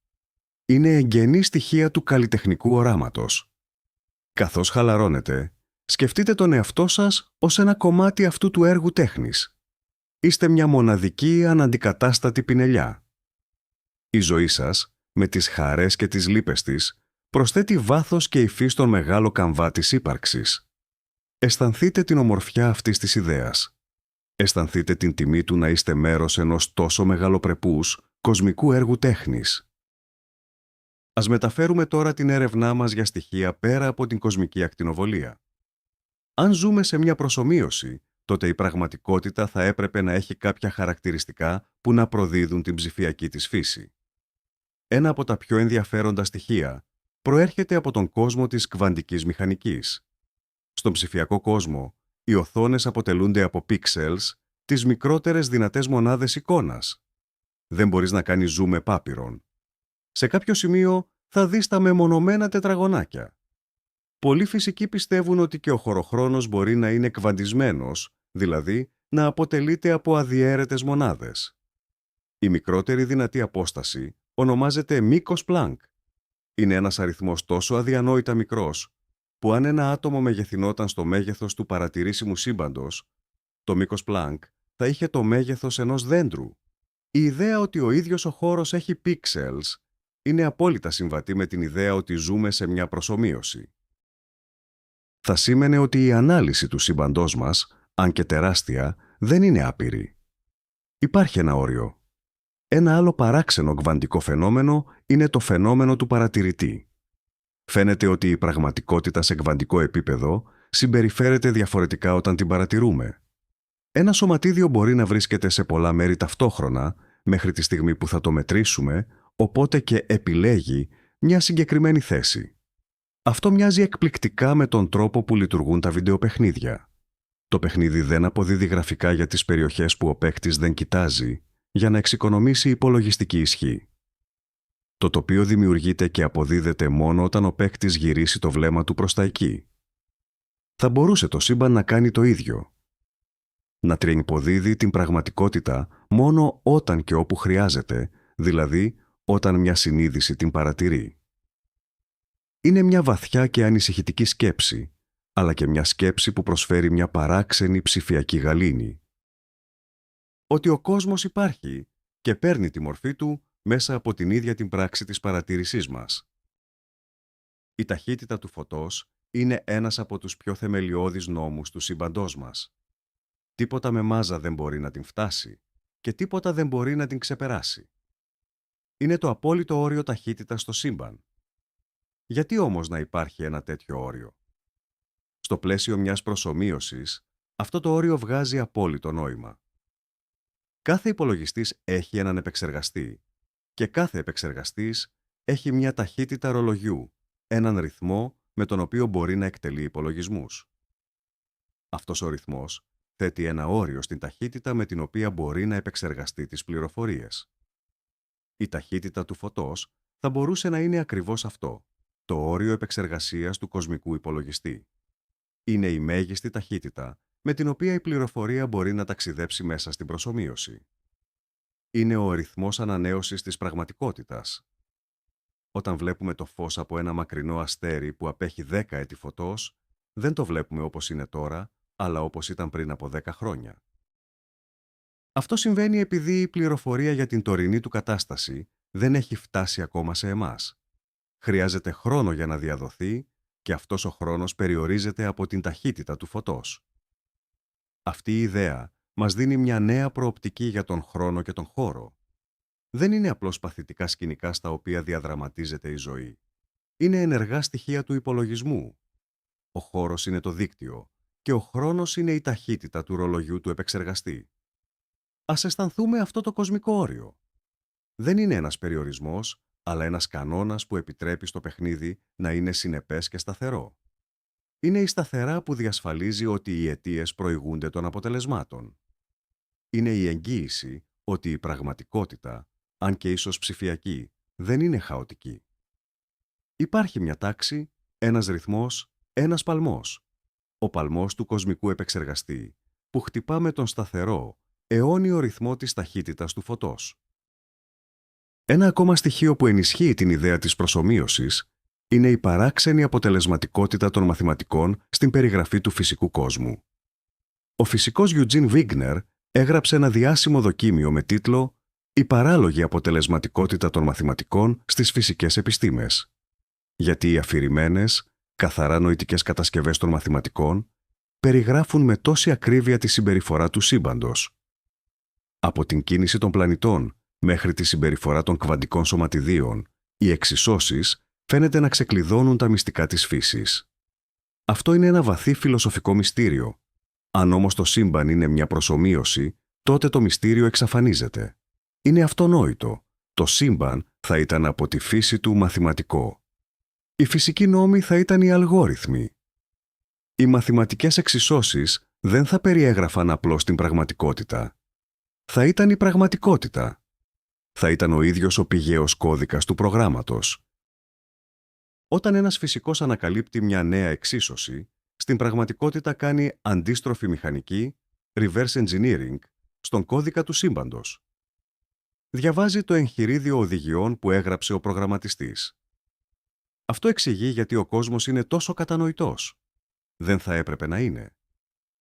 Είναι εγγενή στοιχεία του καλλιτεχνικού οράματος. Καθώς χαλαρώνετε, σκεφτείτε τον εαυτό σας ως ένα κομμάτι αυτού του έργου τέχνης. Είστε μια μοναδική αναντικατάστατη πινελιά. Η ζωή σας, με τις χαρές και τις λύπες της, προσθέτει βάθος και υφή στον μεγάλο καμβά της ύπαρξης. Αισθανθείτε την ομορφιά αυτής της ιδέας. Αισθανθείτε την τιμή του να είστε μέρος ενός τόσο μεγαλοπρεπούς, κοσμικού έργου τέχνης. Ας μεταφέρουμε τώρα την έρευνά μας για στοιχεία πέρα από την κοσμική ακτινοβολία. Αν ζούμε σε μια προσομοίωση, τότε η πραγματικότητα θα έπρεπε να έχει κάποια χαρακτηριστικά που να προδίδουν την ψηφιακή της φύση. Ένα από τα πιο ενδιαφέροντα στοιχεία προέρχεται από τον κόσμο της κβαντικής μηχανικής. Στον ψηφιακό κόσμο, οι οθόνες αποτελούνται από pixels, τις μικρότερες δυνατές μονάδες εικόνας. Δεν μπορείς να κάνεις zoom επάπειρον. Σε κάποιο σημείο θα δεις τα μεμονωμένα τετραγωνάκια. Πολλοί φυσικοί πιστεύουν ότι και ο χωροχρόνος μπορεί να είναι κβαντισμένος, δηλαδή να αποτελείται από αδιέρετες μονάδες. Η μικρότερη δυνατή απόσταση ονομάζεται μήκος Πλανκ. Είναι ένας αριθμός τόσο αδιανόητα μικρός, που αν ένα άτομο μεγεθυνόταν στο μέγεθος του παρατηρήσιμου σύμπαντος, το μήκος Πλανκ θα είχε το μέγεθος ενός δέντρου. Η ιδέα ότι ο ίδιος ο χώρος έχει pixels είναι απόλυτα συμβατή με την ιδέα ότι ζούμε σε μια προσομοίωση. Θα σήμαινε ότι η ανάλυση του σύμπαντός μας, αν και τεράστια, δεν είναι άπειρη. Υπάρχει ένα όριο. Ένα άλλο παράξενο κβαντικό φαινόμενο είναι το φαινόμενο του παρατηρητή. Φαίνεται ότι η πραγματικότητα σε κβαντικό επίπεδο συμπεριφέρεται διαφορετικά όταν την παρατηρούμε. Ένα σωματίδιο μπορεί να βρίσκεται σε πολλά μέρη ταυτόχρονα, μέχρι τη στιγμή που θα το μετρήσουμε, οπότε και επιλέγει μια συγκεκριμένη θέση. Αυτό μοιάζει εκπληκτικά με τον τρόπο που λειτουργούν τα βιντεοπαιχνίδια. Το παιχνίδι δεν αποδίδει γραφικά για τις περιοχές που ο παίκτης δεν κοιτάζει, για να εξοικονομήσει υπολογιστική ισχύ. Το τοπίο δημιουργείται και αποδίδεται μόνο όταν ο παίκτης γυρίσει το βλέμμα του προς τα εκεί. Θα μπορούσε το σύμπαν να κάνει το ίδιο. Να τριενυποδίδει την πραγματικότητα μόνο όταν και όπου χρειάζεται, δηλαδή όταν μια συνείδηση την παρατηρεί. Είναι μια βαθιά και ανησυχητική σκέψη, αλλά και μια σκέψη που προσφέρει μια παράξενη ψηφιακή γαλήνη. Ότι ο κόσμος υπάρχει και παίρνει τη μορφή του μέσα από την ίδια την πράξη της παρατήρησής μας. Η ταχύτητα του φωτός είναι ένας από τους πιο θεμελιώδεις νόμους του σύμπαντός μας. Τίποτα με μάζα δεν μπορεί να την φτάσει και τίποτα δεν μπορεί να την ξεπεράσει. Είναι το απόλυτο όριο ταχύτητας στο σύμπαν. Γιατί όμως να υπάρχει ένα τέτοιο όριο? Στο πλαίσιο μιας προσομοίωσης, αυτό το όριο βγάζει απόλυτο νόημα. Κάθε υπολογιστής έχει έναν επεξεργαστή και κάθε επεξεργαστής έχει μια ταχύτητα ρολογιού, έναν ρυθμό με τον οποίο μπορεί να εκτελεί υπολογισμούς. Αυτός ο ρυθμός θέτει ένα όριο στην ταχύτητα με την οποία μπορεί να επεξεργαστεί τις πληροφορίες. Η ταχύτητα του φωτός θα μπορούσε να είναι ακριβώς αυτό, το όριο επεξεργασίας του κοσμικού υπολογιστή. Είναι η μέγιστη ταχύτητα με την οποία η πληροφορία μπορεί να ταξιδέψει μέσα στην προσομοίωση. Είναι ο ρυθμός ανανέωσης της πραγματικότητας. Όταν βλέπουμε το φως από ένα μακρινό αστέρι που απέχει 10 έτη φωτός, δεν το βλέπουμε όπως είναι τώρα, αλλά όπως ήταν πριν από 10 χρόνια. Αυτό συμβαίνει επειδή η πληροφορία για την τωρινή του κατάσταση δεν έχει φτάσει ακόμα σε εμάς. Χρειάζεται χρόνο για να διαδοθεί και αυτός ο χρόνος περιορίζεται από την ταχύτητα του φωτός. Αυτή η ιδέα μας δίνει μια νέα προοπτική για τον χρόνο και τον χώρο. Δεν είναι απλώς παθητικά σκηνικά στα οποία διαδραματίζεται η ζωή. Είναι ενεργά στοιχεία του υπολογισμού. Ο χώρος είναι το δίκτυο και ο χρόνος είναι η ταχύτητα του ρολογιού του επεξεργαστή. Ας αισθανθούμε αυτό το κοσμικό όριο. Δεν είναι ένας περιορισμός, αλλά ένας κανόνας που επιτρέπει στο παιχνίδι να είναι συνεπές και σταθερό. Είναι η σταθερά που διασφαλίζει ότι οι αιτίες προηγούνται των αποτελεσμάτων. Είναι η εγγύηση ότι η πραγματικότητα, αν και ίσως ψηφιακή, δεν είναι χαοτική. Υπάρχει μια τάξη, ένας ρυθμός, ένας παλμός. Ο παλμός του κοσμικού επεξεργαστή, που χτυπά με τον σταθερό, αιώνιο ρυθμό της ταχύτητας του φωτός. Ένα ακόμα στοιχείο που ενισχύει την ιδέα της προσομοίωσης είναι η παράξενη αποτελεσματικότητα των μαθηματικών στην περιγραφή του φυσικού κόσμου. Ο φυσικός Eugene Wigner έγραψε ένα διάσημο δοκίμιο με τίτλο «Η παράλογη αποτελεσματικότητα των μαθηματικών στις φυσικές επιστήμες». Γιατί οι αφηρημένες, καθαρά νοητικές κατασκευές των μαθηματικών περιγράφουν με τόση ακρίβεια τη συμπεριφορά του σύμπαντος. Από την κίνηση των πλανητών μέχρι τη συμπεριφορά των κβαντικών σωματιδίων, οι εξισώσεις φαίνεται να ξεκλειδώνουν τα μυστικά της φύσης. Αυτό είναι ένα βαθύ φιλοσοφικό μυστήριο. Αν όμως το σύμπαν είναι μια προσομοίωση, τότε το μυστήριο εξαφανίζεται. Είναι αυτονόητο. Το σύμπαν θα ήταν από τη φύση του μαθηματικό. Οι φυσικοί νόμοι θα ήταν οι αλγόριθμοι. Οι μαθηματικές εξισώσεις δεν θα περιέγραφαν απλώς την πραγματικότητα. Θα ήταν η πραγματικότητα. Θα ήταν ο ίδιος ο πηγαίος κώδικας του προγράμματος. Όταν ένας φυσικός ανακαλύπτει μια νέα εξίσωση, στην πραγματικότητα κάνει αντίστροφη μηχανική, reverse engineering, στον κώδικα του σύμπαντος. Διαβάζει το εγχειρίδιο οδηγιών που έγραψε ο προγραμματιστής. Αυτό εξηγεί γιατί ο κόσμος είναι τόσο κατανοητός. Δεν θα έπρεπε να είναι.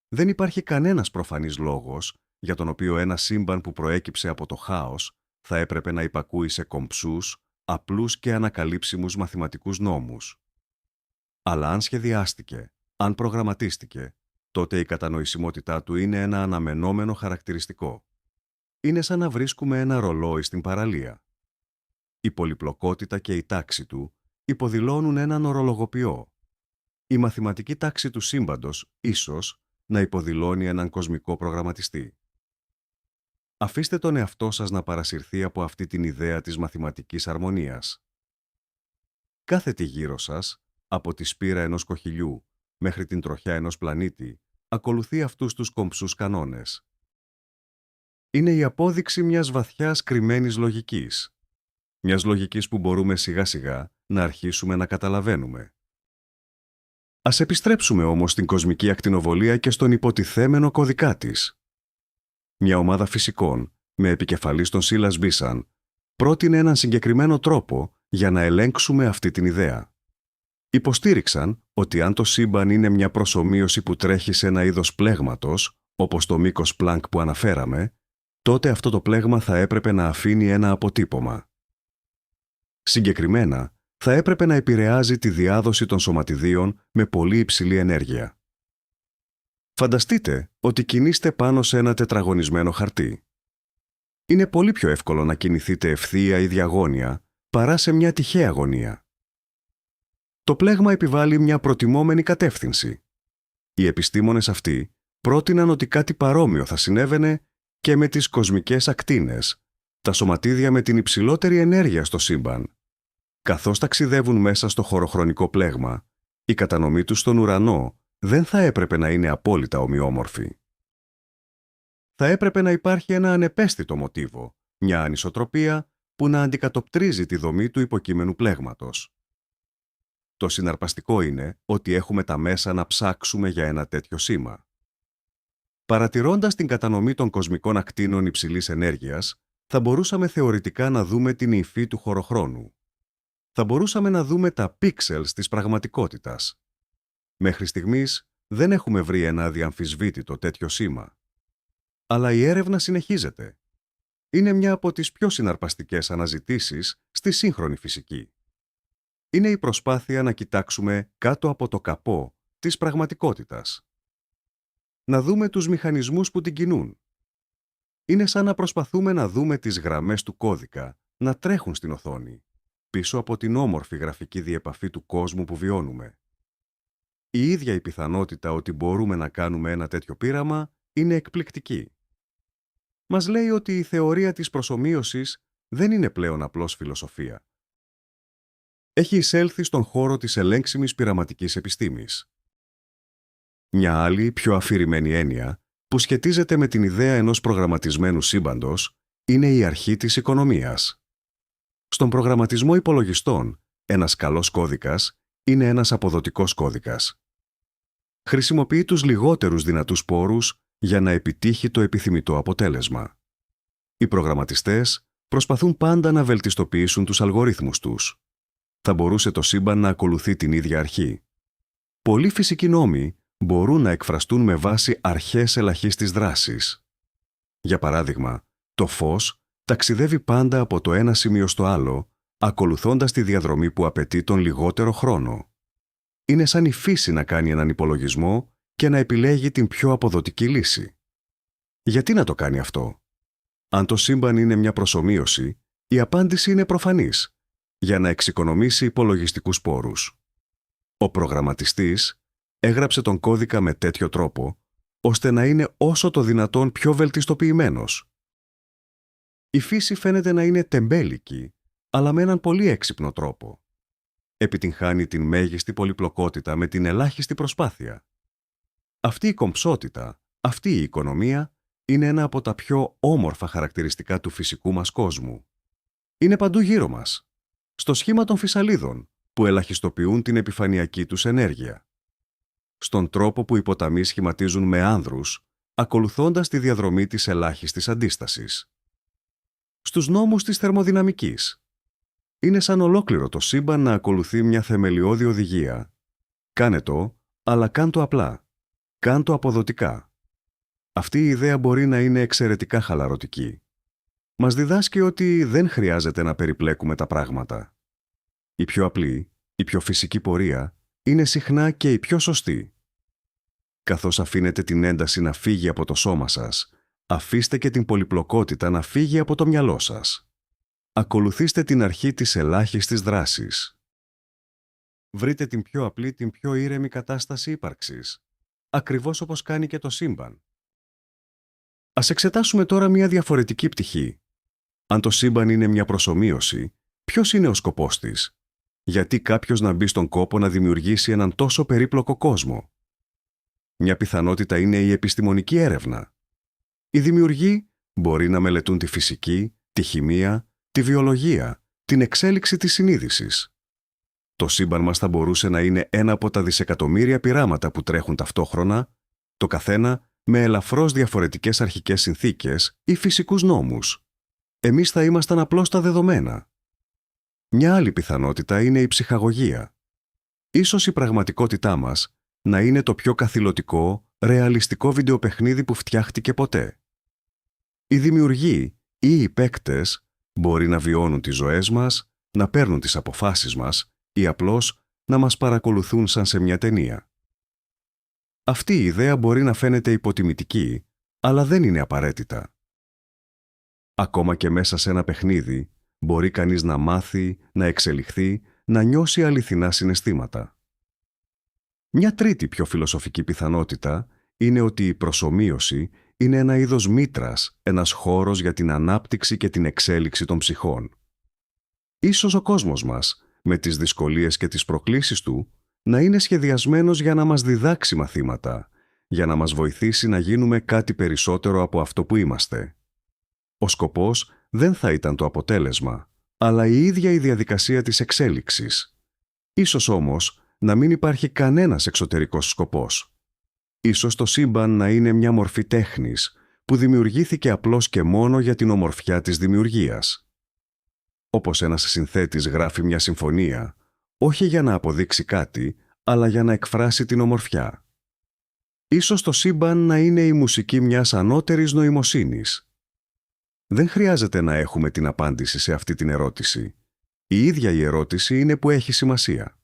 Δεν υπάρχει κανένας προφανής λόγος για τον οποίο ένα σύμπαν που προέκυψε από το χάος θα έπρεπε να υπακούει σε κομψούς, απλούς και ανακαλύψιμους μαθηματικούς νόμους. Αλλά αν σχεδιάστηκε, αν προγραμματίστηκε, τότε η κατανοησιμότητά του είναι ένα αναμενόμενο χαρακτηριστικό. Είναι σαν να βρίσκουμε ένα ρολόι στην παραλία. Η πολυπλοκότητα και η τάξη του υποδηλώνουν έναν ορολογοποιό. Η μαθηματική τάξη του σύμπαντος ίσως να υποδηλώνει έναν κοσμικό προγραμματιστή. Αφήστε τον εαυτό σας να παρασυρθεί από αυτή την ιδέα της μαθηματικής αρμονίας. Κάθε τι γύρω σας, από τη σπήρα ενός κοχυλιού μέχρι την τροχιά ενός πλανήτη, ακολουθεί αυτούς τους κομψούς κανόνες. Είναι η απόδειξη μιας βαθιάς κρυμμένης λογικής. Μιας λογικής που μπορούμε σιγά-σιγά να αρχίσουμε να καταλαβαίνουμε. Ας επιστρέψουμε όμως στην κοσμική ακτινοβολία και στον υποτιθέμενο κωδικά της. Μια ομάδα φυσικών, με επικεφαλής τον Σίλας Μπίσαν, πρότεινε έναν συγκεκριμένο τρόπο για να ελέγξουμε αυτή την ιδέα. Υποστήριξαν ότι αν το σύμπαν είναι μια προσομοίωση που τρέχει σε ένα είδος πλέγματος, όπως το μήκος Πλανκ που αναφέραμε, τότε αυτό το πλέγμα θα έπρεπε να αφήνει ένα αποτύπωμα. Συγκεκριμένα, θα έπρεπε να επηρεάζει τη διάδοση των σωματιδίων με πολύ υψηλή ενέργεια. Φανταστείτε ότι κινείστε πάνω σε ένα τετραγωνισμένο χαρτί. Είναι πολύ πιο εύκολο να κινηθείτε ευθεία ή διαγώνια παρά σε μια τυχαία γωνία. Το πλέγμα επιβάλλει μια προτιμόμενη κατεύθυνση. Οι επιστήμονες αυτοί πρότειναν ότι κάτι παρόμοιο θα συνέβαινε και με τις κοσμικές ακτίνες, τα σωματίδια με την υψηλότερη ενέργεια στο σύμπαν. Καθώς ταξιδεύουν μέσα στο χωροχρονικό πλέγμα, η κατανομή τους στον ουρανό δεν θα έπρεπε να είναι απόλυτα ομοιόμορφη. Θα έπρεπε να υπάρχει ένα ανεπαίσθητο μοτίβο, μια ανισοτροπία που να αντικατοπτρίζει τη δομή του υποκείμενου πλέγματος. Το συναρπαστικό είναι ότι έχουμε τα μέσα να ψάξουμε για ένα τέτοιο σήμα. Παρατηρώντας την κατανομή των κοσμικών ακτίνων υψηλής ενέργειας, θα μπορούσαμε θεωρητικά να δούμε την υφή του χωροχρόνου. Θα μπορούσαμε να δούμε τα πίξελς της πραγματικότητας. Μέχρι στιγμής δεν έχουμε βρει ένα αδιαμφισβήτητο τέτοιο σήμα. Αλλά η έρευνα συνεχίζεται. Είναι μια από τις πιο συναρπαστικές αναζητήσεις στη σύγχρονη φυσική. Είναι η προσπάθεια να κοιτάξουμε κάτω από το καπό της πραγματικότητας. Να δούμε τους μηχανισμούς που την κινούν. Είναι σαν να προσπαθούμε να δούμε τις γραμμές του κώδικα να τρέχουν στην οθόνη, πίσω από την όμορφη γραφική διεπαφή του κόσμου που βιώνουμε. Η ίδια η πιθανότητα ότι μπορούμε να κάνουμε ένα τέτοιο πείραμα είναι εκπληκτική. Μας λέει ότι η θεωρία της προσομοίωσης δεν είναι πλέον απλώς φιλοσοφία. Έχει εισέλθει στον χώρο της ελέγξιμης πειραματικής επιστήμης. Μια άλλη, πιο αφηρημένη έννοια, που σχετίζεται με την ιδέα ενός προγραμματισμένου σύμπαντος, είναι η αρχή της οικονομίας. Στον προγραμματισμό υπολογιστών, ένας καλός κώδικας είναι ένας αποδοτικός κώδικας. Χρησιμοποιεί τους λιγότερους δυνατούς πόρους για να επιτύχει το επιθυμητό αποτέλεσμα. Οι προγραμματιστές προσπαθούν πάντα να βελτιστοποιήσουν τους αλγορίθμους τους. Θα μπορούσε το σύμπαν να ακολουθεί την ίδια αρχή. Πολλοί φυσικοί νόμοι μπορούν να εκφραστούν με βάση αρχές ελαχίστης δράσης. Για παράδειγμα, το φως ταξιδεύει πάντα από το ένα σημείο στο άλλο, ακολουθώντας τη διαδρομή που απαιτεί τον λιγότερο χρόνο. Είναι σαν η φύση να κάνει έναν υπολογισμό και να επιλέγει την πιο αποδοτική λύση. Γιατί να το κάνει αυτό? Αν το σύμπαν είναι μια προσομοίωση, η απάντηση είναι προφανής: για να εξοικονομήσει υπολογιστικούς πόρους. Ο προγραμματιστής έγραψε τον κώδικα με τέτοιο τρόπο, ώστε να είναι όσο το δυνατόν πιο βελτιστοποιημένος. Η φύση φαίνεται να είναι τεμπέλικη, αλλά με έναν πολύ έξυπνο τρόπο. Επιτυγχάνει την μέγιστη πολυπλοκότητα με την ελάχιστη προσπάθεια. Αυτή η κομψότητα, αυτή η οικονομία, είναι ένα από τα πιο όμορφα χαρακτηριστικά του φυσικού μας κόσμου. Είναι παντού γύρω μας, στο σχήμα των φυσαλίδων, που ελαχιστοποιούν την επιφανειακή τους ενέργεια. Στον τρόπο που οι ποταμοί σχηματίζουν μεάνδρους, ακολουθώντας τη διαδρομή της ελάχιστης αντίστασης. Στους νόμους της θερμοδυναμικής. Είναι σαν ολόκληρο το σύμπαν να ακολουθεί μια θεμελιώδη οδηγία. Κάνε το, αλλά κάν το απλά. Κάν το αποδοτικά. Αυτή η ιδέα μπορεί να είναι εξαιρετικά χαλαρωτική. Μας διδάσκει ότι δεν χρειάζεται να περιπλέκουμε τα πράγματα. Η πιο απλή, η πιο φυσική πορεία είναι συχνά και η πιο σωστή. Καθώς αφήνετε την ένταση να φύγει από το σώμα σας, αφήστε και την πολυπλοκότητα να φύγει από το μυαλό σας. Ακολουθήστε την αρχή της ελάχιστης δράσης. Βρείτε την πιο απλή, την πιο ήρεμη κατάσταση ύπαρξης, ακριβώς όπως κάνει και το σύμπαν. Ας εξετάσουμε τώρα μια διαφορετική πτυχή. Αν το σύμπαν είναι μια προσομοίωση, ποιος είναι ο σκοπός της? Γιατί κάποιος να μπει στον κόπο να δημιουργήσει έναν τόσο περίπλοκο κόσμο? Μια πιθανότητα είναι η επιστημονική έρευνα. Οι δημιουργοί μπορεί να μελετούν τη φυσική, τη χημεία, τη βιολογία, την εξέλιξη της συνείδησης. Το σύμπαν μας θα μπορούσε να είναι ένα από τα δισεκατομμύρια πειράματα που τρέχουν ταυτόχρονα, το καθένα με ελαφρώς διαφορετικές αρχικές συνθήκες ή φυσικούς νόμους. Εμείς θα ήμασταν απλώς τα δεδομένα. Μια άλλη πιθανότητα είναι η ψυχαγωγία. Ίσως η πραγματικότητά μας να είναι το πιο καθηλωτικό, ρεαλιστικό βιντεοπαιχνίδι που φτιάχτηκε ποτέ. Οι δημιουργοί ή οι παίκτες μπορεί να βιώνουν τις ζωές μας, να παίρνουν τις αποφάσεις μας ή απλώς να μας παρακολουθούν σαν σε μια ταινία. Αυτή η ιδέα μπορεί να φαίνεται υποτιμητική, αλλά δεν είναι απαραίτητα. Ακόμα και μέσα σε ένα παιχνίδι, μπορεί κανείς να μάθει, να εξελιχθεί, να νιώσει αληθινά συναισθήματα. Μια τρίτη πιο φιλοσοφική πιθανότητα είναι ότι η προσομοίωση είναι ένα είδος μήτρας, ένας χώρος για την ανάπτυξη και την εξέλιξη των ψυχών. Ίσως ο κόσμος μας, με τις δυσκολίες και τις προκλήσεις του, να είναι σχεδιασμένος για να μας διδάξει μαθήματα, για να μας βοηθήσει να γίνουμε κάτι περισσότερο από αυτό που είμαστε. Ο σκοπός δεν θα ήταν το αποτέλεσμα, αλλά η ίδια η διαδικασία της εξέλιξης. Ίσως όμως να μην υπάρχει κανένας εξωτερικός σκοπός. Ίσως το σύμπαν να είναι μια μορφή τέχνης που δημιουργήθηκε απλώς και μόνο για την ομορφιά της δημιουργίας. Όπως ένας συνθέτης γράφει μια συμφωνία, όχι για να αποδείξει κάτι, αλλά για να εκφράσει την ομορφιά. Ίσως το σύμπαν να είναι η μουσική μιας ανώτερης νοημοσύνης. Δεν χρειάζεται να έχουμε την απάντηση σε αυτή την ερώτηση. Η ίδια η ερώτηση είναι που έχει σημασία.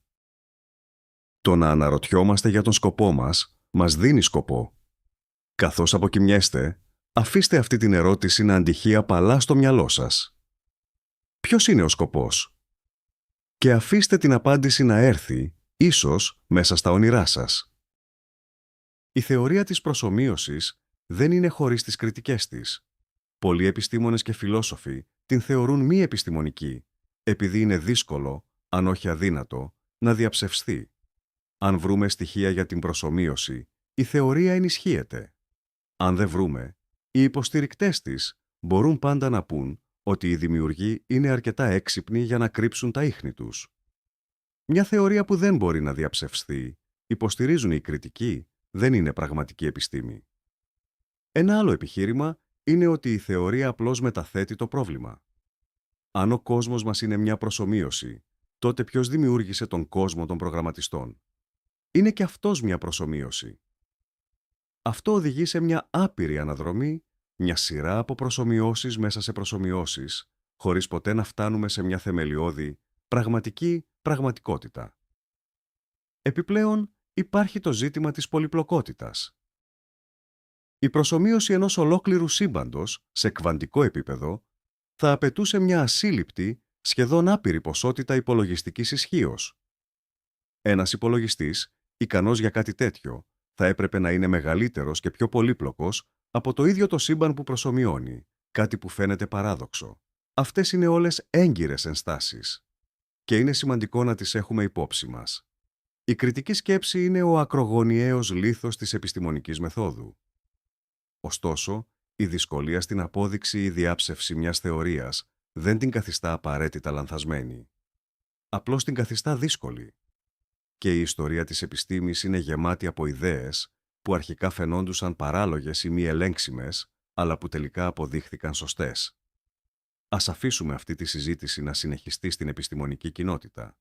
Το να αναρωτιόμαστε για τον σκοπό μας δίνει σκοπό. Καθώς αποκοιμιέστε, αφήστε αυτή την ερώτηση να αντυχεί απαλά στο μυαλό σας. Ποιος είναι ο σκοπός? Και αφήστε την απάντηση να έρθει, ίσως, μέσα στα όνειρά σας. Η θεωρία της προσομοίωσης δεν είναι χωρίς τις κριτικές της. Πολλοί επιστήμονες και φιλόσοφοι την θεωρούν μη επιστημονική, επειδή είναι δύσκολο, αν όχι αδύνατο, να διαψευστεί. Αν βρούμε στοιχεία για την προσομοίωση, η θεωρία ενισχύεται. Αν δεν βρούμε, οι υποστηρικτές της μπορούν πάντα να πούν ότι οι δημιουργοί είναι αρκετά έξυπνοι για να κρύψουν τα ίχνη τους. Μια θεωρία που δεν μπορεί να διαψευστεί, υποστηρίζουν οι κριτικοί, δεν είναι πραγματική επιστήμη. Ένα άλλο επιχείρημα είναι ότι η θεωρία απλώς μεταθέτει το πρόβλημα. Αν ο κόσμος μας είναι μια προσομοίωση, τότε ποιος δημιούργησε τον κόσμο των προγραμματιστών? Είναι και αυτός μια προσομοίωση. Αυτό οδηγεί σε μια άπειρη αναδρομή, μια σειρά από προσομοιώσεις μέσα σε προσομοιώσεις, χωρίς ποτέ να φτάνουμε σε μια θεμελιώδη, πραγματική πραγματικότητα. Επιπλέον, υπάρχει το ζήτημα της πολυπλοκότητας. Η προσομοίωση ενός ολόκληρου σύμπαντος, σε κβαντικό επίπεδο, θα απαιτούσε μια ασύλληπτη, σχεδόν άπειρη ποσότητα υπολογιστικής ισχύος. Ένας υπολογιστής, ικανός για κάτι τέτοιο, θα έπρεπε να είναι μεγαλύτερος και πιο πολύπλοκος από το ίδιο το σύμπαν που προσομοιώνει, κάτι που φαίνεται παράδοξο. Αυτές είναι όλες έγκυρες ενστάσεις. Και είναι σημαντικό να τις έχουμε υπόψη μας. Η κριτική σκέψη είναι ο ακρογωνιαίος λίθος της επιστημονικής μεθόδου. Ωστόσο, η δυσκολία στην απόδειξη ή διάψευση μιας θεωρίας δεν την καθιστά απαραίτητα λανθασμένη. Απλώς την καθιστά δύσκολη. Και η ιστορία της επιστήμης είναι γεμάτη από ιδέες που αρχικά φαινόντουσαν παράλογες ή μη ελέγξιμες, αλλά που τελικά αποδείχθηκαν σωστές. Ας αφήσουμε αυτή τη συζήτηση να συνεχιστεί στην επιστημονική κοινότητα.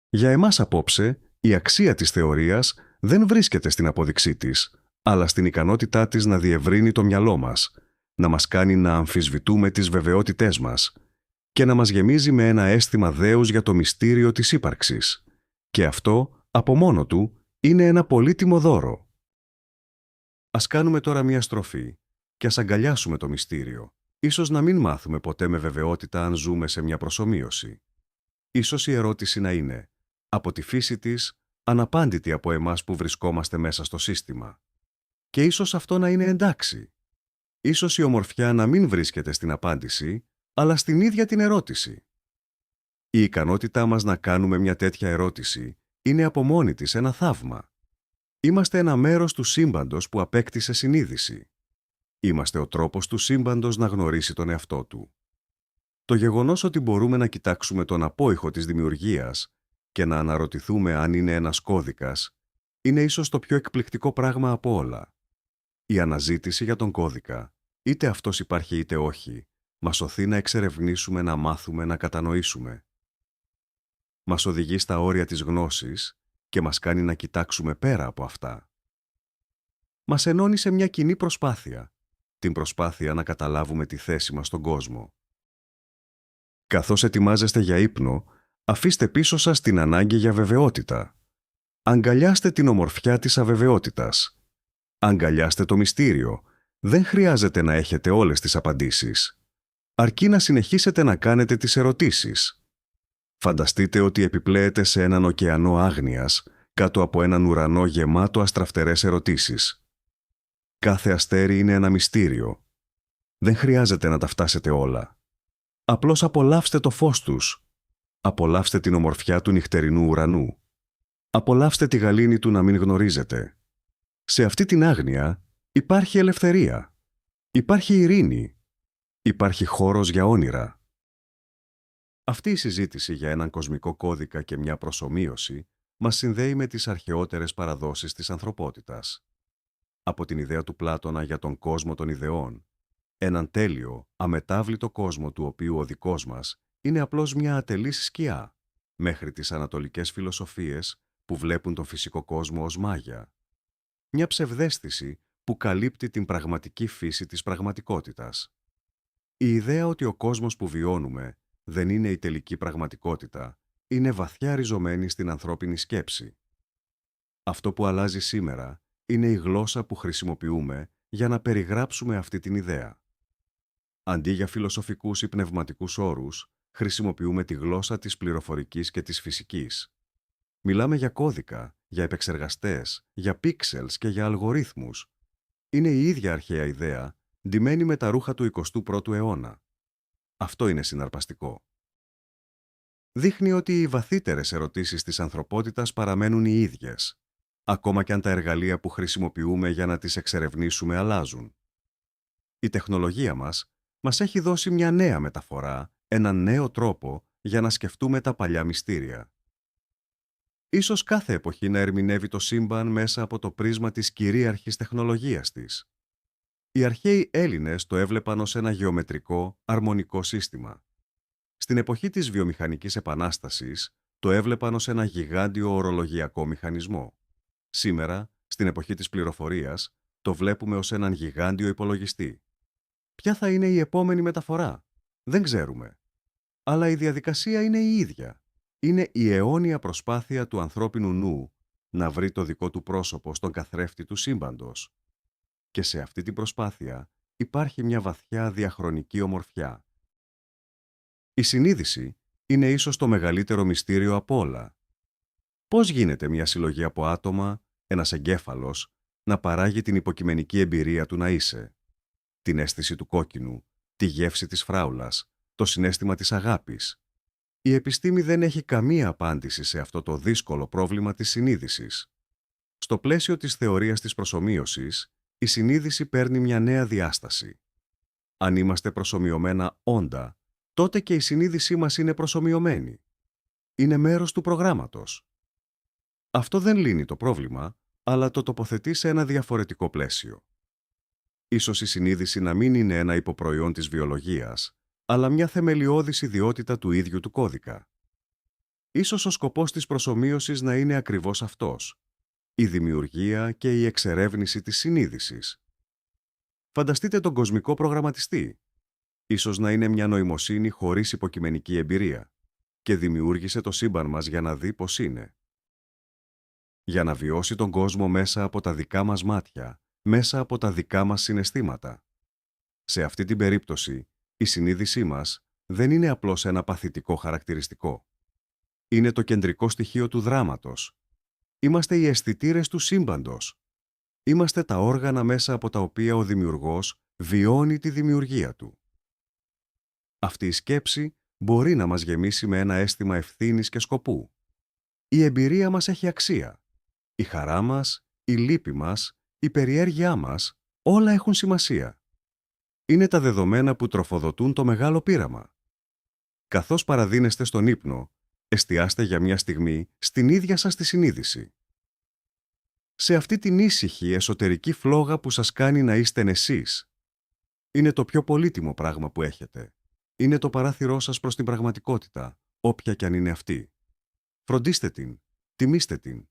Για εμάς απόψε, η αξία της θεωρίας δεν βρίσκεται στην απόδειξή της, αλλά στην ικανότητά της να διευρύνει το μυαλό μας, να μας κάνει να αμφισβητούμε τις βεβαιότητές μας και να μας γεμίζει με ένα αίσθημα δέους για το μυστήριο της ύπαρξης. Και αυτό, από μόνο του, είναι ένα πολύτιμο δώρο. Ας κάνουμε τώρα μία στροφή και ας αγκαλιάσουμε το μυστήριο. Ίσως να μην μάθουμε ποτέ με βεβαιότητα αν ζούμε σε μια προσομοίωση. Ίσως η ερώτηση να είναι, από τη φύση της, αναπάντητη από εμάς που βρισκόμαστε μέσα στο σύστημα. Και ίσως αυτό να είναι εντάξει. Ίσως η ομορφιά να μην βρίσκεται στην απάντηση, αλλά στην ίδια την ερώτηση. Η ικανότητά μας να κάνουμε μια τέτοια ερώτηση είναι από μόνη της ένα θαύμα. Είμαστε ένα μέρος του σύμπαντος που απέκτησε συνείδηση. Είμαστε ο τρόπος του σύμπαντος να γνωρίσει τον εαυτό του. Το γεγονός ότι μπορούμε να κοιτάξουμε τον απόϊχο της δημιουργίας και να αναρωτηθούμε αν είναι ένας κώδικας, είναι ίσως το πιο εκπληκτικό πράγμα από όλα. Η αναζήτηση για τον κώδικα, είτε αυτός υπάρχει είτε όχι, μας οθεί να εξερευνήσουμε, να μάθουμε, να κατανοήσουμε. Μας οδηγεί στα όρια της γνώσης και μας κάνει να κοιτάξουμε πέρα από αυτά. Μας ενώνει σε μια κοινή προσπάθεια, την προσπάθεια να καταλάβουμε τη θέση μας στον κόσμο. Καθώς ετοιμάζεστε για ύπνο, αφήστε πίσω σας την ανάγκη για βεβαιότητα. Αγκαλιάστε την ομορφιά της αβεβαιότητας. Αγκαλιάστε το μυστήριο. Δεν χρειάζεται να έχετε όλες τις απαντήσεις. Αρκεί να συνεχίσετε να κάνετε τις ερωτήσεις. Φανταστείτε ότι επιπλέετε σε έναν ωκεανό άγνοιας, κάτω από έναν ουρανό γεμάτο αστραφτερές ερωτήσεις. Κάθε αστέρι είναι ένα μυστήριο. Δεν χρειάζεται να τα φτάσετε όλα. Απλώς απολαύστε το φως τους. Απολαύστε την ομορφιά του νυχτερινού ουρανού. Απολαύστε τη γαλήνη του να μην γνωρίζετε. Σε αυτή την άγνοια υπάρχει ελευθερία. Υπάρχει ειρήνη. Υπάρχει χώρος για όνειρα. Αυτή η συζήτηση για έναν κοσμικό κώδικα και μια προσομοίωση μας συνδέει με τις αρχαιότερες παραδόσεις της ανθρωπότητας. Από την ιδέα του Πλάτωνα για τον κόσμο των ιδεών, έναν τέλειο, αμετάβλητο κόσμο του οποίου ο δικός μας είναι απλώς μια ατελής σκιά, μέχρι τις ανατολικές φιλοσοφίες που βλέπουν τον φυσικό κόσμο ως μάγια. Μια ψευδαίσθηση που καλύπτει την πραγματική φύση της πραγματικότητας. Η ιδέα ότι ο κόσμος που βιώνουμε δεν είναι η τελική πραγματικότητα, είναι βαθιά ριζωμένη στην ανθρώπινη σκέψη. Αυτό που αλλάζει σήμερα είναι η γλώσσα που χρησιμοποιούμε για να περιγράψουμε αυτή την ιδέα. Αντί για φιλοσοφικούς ή πνευματικούς όρους, χρησιμοποιούμε τη γλώσσα της πληροφορικής και της φυσικής. Μιλάμε για κώδικα, για επεξεργαστές, για πίξελς και για αλγορίθμους. Είναι η ίδια αρχαία ιδέα, ντυμένη με τα ρούχα του 21ου αιώνα. Αυτό είναι συναρπαστικό. Δείχνει ότι οι βαθύτερες ερωτήσεις της ανθρωπότητας παραμένουν οι ίδιες, ακόμα και αν τα εργαλεία που χρησιμοποιούμε για να τις εξερευνήσουμε αλλάζουν. Η τεχνολογία μας έχει δώσει μια νέα μεταφορά, έναν νέο τρόπο για να σκεφτούμε τα παλιά μυστήρια. Ίσως κάθε εποχή να ερμηνεύει το σύμπαν μέσα από το πρίσμα της κυρίαρχης τεχνολογίας της. Οι αρχαίοι Έλληνες το έβλεπαν ως ένα γεωμετρικό, αρμονικό σύστημα. Στην εποχή της βιομηχανικής επανάστασης, το έβλεπαν ως ένα γιγάντιο ορολογιακό μηχανισμό. Σήμερα, στην εποχή της πληροφορίας, το βλέπουμε ως έναν γιγάντιο υπολογιστή. Ποια θα είναι η επόμενη μεταφορά? Δεν ξέρουμε. Αλλά η διαδικασία είναι η ίδια. Είναι η αιώνια προσπάθεια του ανθρώπινου νου να βρει το δικό του πρόσωπο στον καθρέφτη του σύμπαντος. Και σε αυτή την προσπάθεια υπάρχει μια βαθιά διαχρονική ομορφιά. Η συνείδηση είναι ίσως το μεγαλύτερο μυστήριο από όλα. Πώς γίνεται μια συλλογή από άτομα, ένας εγκέφαλος, να παράγει την υποκειμενική εμπειρία του να είσαι, την αίσθηση του κόκκινου, τη γεύση της φράουλας, το συναίσθημα της αγάπης? Η επιστήμη δεν έχει καμία απάντηση σε αυτό το δύσκολο πρόβλημα της συνείδησης. Στο πλαίσιο της θεωρίας της προσομοίωσης, η συνείδηση παίρνει μια νέα διάσταση. Αν είμαστε προσομοιωμένα όντα, τότε και η συνείδησή μας είναι προσομοιωμένη. Είναι μέρος του προγράμματος. Αυτό δεν λύνει το πρόβλημα, αλλά το τοποθετεί σε ένα διαφορετικό πλαίσιο. Ίσως η συνείδηση να μην είναι ένα υποπροϊόν της βιολογίας, αλλά μια θεμελιώδης ιδιότητα του ίδιου του κώδικα. Ίσως ο σκοπός της προσομοίωσης να είναι ακριβώς αυτός, η δημιουργία και η εξερεύνηση της συνείδησης. Φανταστείτε τον κοσμικό προγραμματιστή. Ίσως να είναι μια νοημοσύνη χωρίς υποκειμενική εμπειρία και δημιούργησε το σύμπαν μας για να δει πώς είναι. Για να βιώσει τον κόσμο μέσα από τα δικά μας μάτια, μέσα από τα δικά μας συναισθήματα. Σε αυτή την περίπτωση, η συνείδησή μας δεν είναι απλώς ένα παθητικό χαρακτηριστικό. Είναι το κεντρικό στοιχείο του δράματος. Είμαστε οι αισθητήρες του σύμπαντος. Είμαστε τα όργανα μέσα από τα οποία ο δημιουργός βιώνει τη δημιουργία του. Αυτή η σκέψη μπορεί να μας γεμίσει με ένα αίσθημα ευθύνης και σκοπού. Η εμπειρία μας έχει αξία. Η χαρά μας, η λύπη μας, η περιέργειά μας, όλα έχουν σημασία. Είναι τα δεδομένα που τροφοδοτούν το μεγάλο πείραμα. Καθώς παραδίνεστε στον ύπνο, εστιάστε για μια στιγμή στην ίδια σας τη συνείδηση. Σε αυτή την ήσυχη εσωτερική φλόγα που σας κάνει να είστε εσείς. Είναι το πιο πολύτιμο πράγμα που έχετε. Είναι το παράθυρό σας προς την πραγματικότητα, όποια κι αν είναι αυτή. Φροντίστε την, τιμήστε την.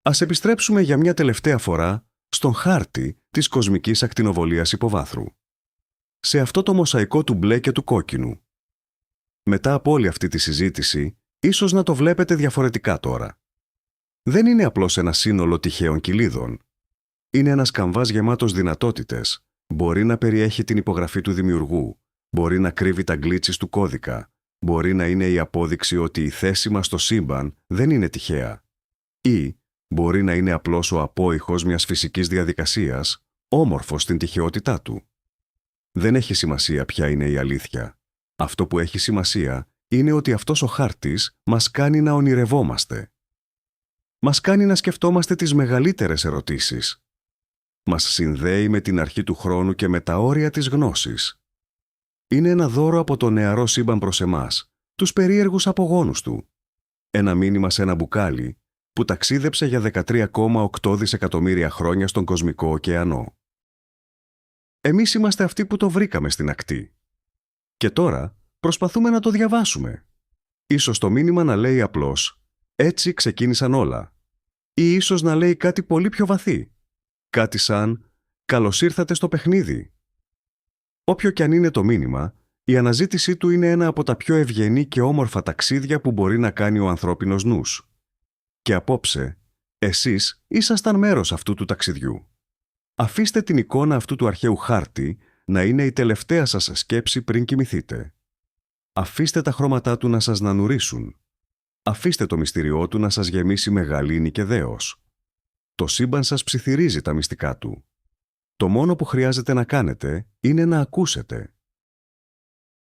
Ας επιστρέψουμε για μια τελευταία φορά στον χάρτη της κοσμικής ακτινοβολίας υποβάθρου. Σε αυτό το μοσαϊκό του μπλε και του κόκκινου. Μετά από όλη αυτή τη συζήτηση, ίσως να το βλέπετε διαφορετικά τώρα. Δεν είναι απλώς ένα σύνολο τυχαίων κοιλίδων. Είναι ένας καμβάς γεμάτος δυνατότητες. Μπορεί να περιέχει την υπογραφή του δημιουργού, μπορεί να κρύβει τα γκλίτσες του κώδικα, μπορεί να είναι η απόδειξη ότι η θέση μας στο σύμπαν δεν είναι τυχαία. Ή μπορεί να είναι απλώς ο απόϊχος μιας φυσικής διαδικασίας, όμορφος στην τυχαιότητά του. Δεν έχει σημασία ποια είναι η αλήθεια. Αυτό που έχει σημασία είναι ότι αυτός ο χάρτης μας κάνει να ονειρευόμαστε. Μας κάνει να σκεφτόμαστε τις μεγαλύτερες ερωτήσεις. Μας συνδέει με την αρχή του χρόνου και με τα όρια της γνώσης. Είναι ένα δώρο από το νεαρό σύμπαν προς εμάς, τους περίεργους απογόνους του. Ένα μήνυμα σε ένα μπουκάλι που ταξίδεψε για 13,8 δισεκατομμύρια χρόνια στον κοσμικό ωκεανό. Εμείς είμαστε αυτοί που το βρήκαμε στην ακτή. Και τώρα προσπαθούμε να το διαβάσουμε. Ίσως το μήνυμα να λέει απλώς «Έτσι ξεκίνησαν όλα». Ή ίσως να λέει κάτι πολύ πιο βαθύ. Κάτι σαν «Καλώς ήρθατε στο παιχνίδι». Όποιο κι αν είναι το μήνυμα, η αναζήτησή του είναι ένα από τα πιο ευγενή και όμορφα ταξίδια που μπορεί να κάνει ο ανθρώπινος νους. Και απόψε, εσείς ήσασταν μέρος αυτού του ταξιδιού. Αφήστε την εικόνα αυτού του αρχαίου χάρτη να είναι η τελευταία σας σκέψη πριν κοιμηθείτε. Αφήστε τα χρώματά του να σας νανουρίσουν. Αφήστε το μυστηριό του να σας γεμίσει με γαλήνη και δέος. Το σύμπαν σας ψιθυρίζει τα μυστικά του. Το μόνο που χρειάζεται να κάνετε είναι να ακούσετε.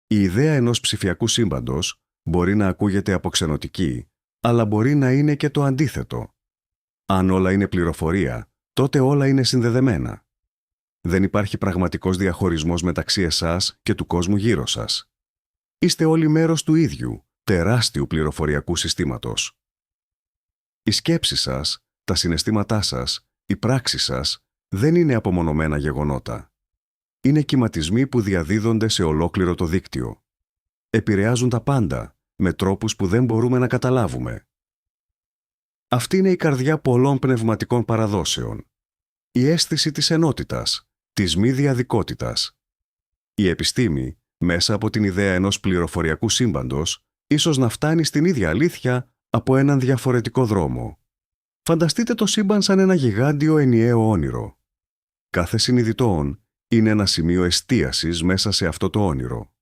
Η ιδέα ενός ψηφιακού σύμπαντος μπορεί να ακούγεται αποξενωτική, αλλά μπορεί να είναι και το αντίθετο. Αν όλα είναι πληροφορία, τότε όλα είναι συνδεδεμένα. Δεν υπάρχει πραγματικός διαχωρισμός μεταξύ εσάς και του κόσμου γύρω σας. Είστε όλοι μέρος του ίδιου, τεράστιου πληροφοριακού συστήματος. Οι σκέψεις σας, τα συναισθήματά σας, οι πράξεις σας δεν είναι απομονωμένα γεγονότα. Είναι κυματισμοί που διαδίδονται σε ολόκληρο το δίκτυο. Επηρεάζουν τα πάντα, με τρόπους που δεν μπορούμε να καταλάβουμε. Αυτή είναι η καρδιά πολλών πνευματικών παραδόσεων. Η αίσθηση της ενότητας, της μη διαδικότητας. Η επιστήμη, μέσα από την ιδέα ενός πληροφοριακού σύμπαντος, ίσως να φτάνει στην ίδια αλήθεια από έναν διαφορετικό δρόμο. Φανταστείτε το σύμπαν σαν ένα γιγάντιο ενιαίο όνειρο. Κάθε συνειδητόν είναι ένα σημείο εστίασης μέσα σε αυτό το όνειρο.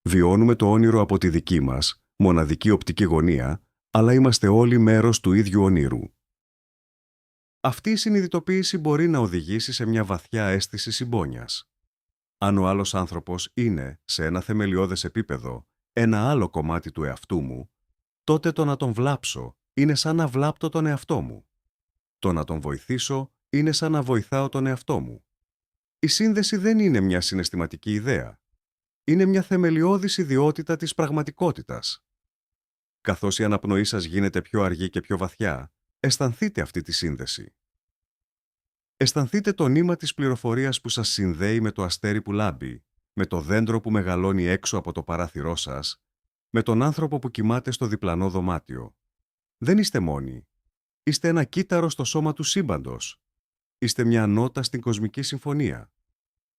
Βιώνουμε το όνειρο από τη δική μας, μοναδική οπτική γωνία, αλλά είμαστε όλοι μέρος του ίδιου ονείρου. Αυτή η συνειδητοποίηση μπορεί να οδηγήσει σε μια βαθιά αίσθηση συμπόνιας. Αν ο άλλος άνθρωπος είναι, σε ένα θεμελιώδες επίπεδο, ένα άλλο κομμάτι του εαυτού μου, τότε το να τον βλάψω είναι σαν να βλάπτω τον εαυτό μου. Το να τον βοηθήσω είναι σαν να βοηθάω τον εαυτό μου. Η σύνδεση δεν είναι μια συναισθηματική ιδέα. Είναι μια θεμελιώδης ιδιότητα της πραγματικότητας. Καθώς η αναπνοή σας γίνεται πιο αργή και πιο βαθιά, αισθανθείτε αυτή τη σύνδεση. Αισθανθείτε το νήμα της πληροφορίας που σας συνδέει με το αστέρι που λάμπει, με το δέντρο που μεγαλώνει έξω από το παράθυρό σας, με τον άνθρωπο που κοιμάται στο διπλανό δωμάτιο. Δεν είστε μόνοι. Είστε ένα κύτταρο στο σώμα του σύμπαντος. Είστε μια νότα στην κοσμική συμφωνία.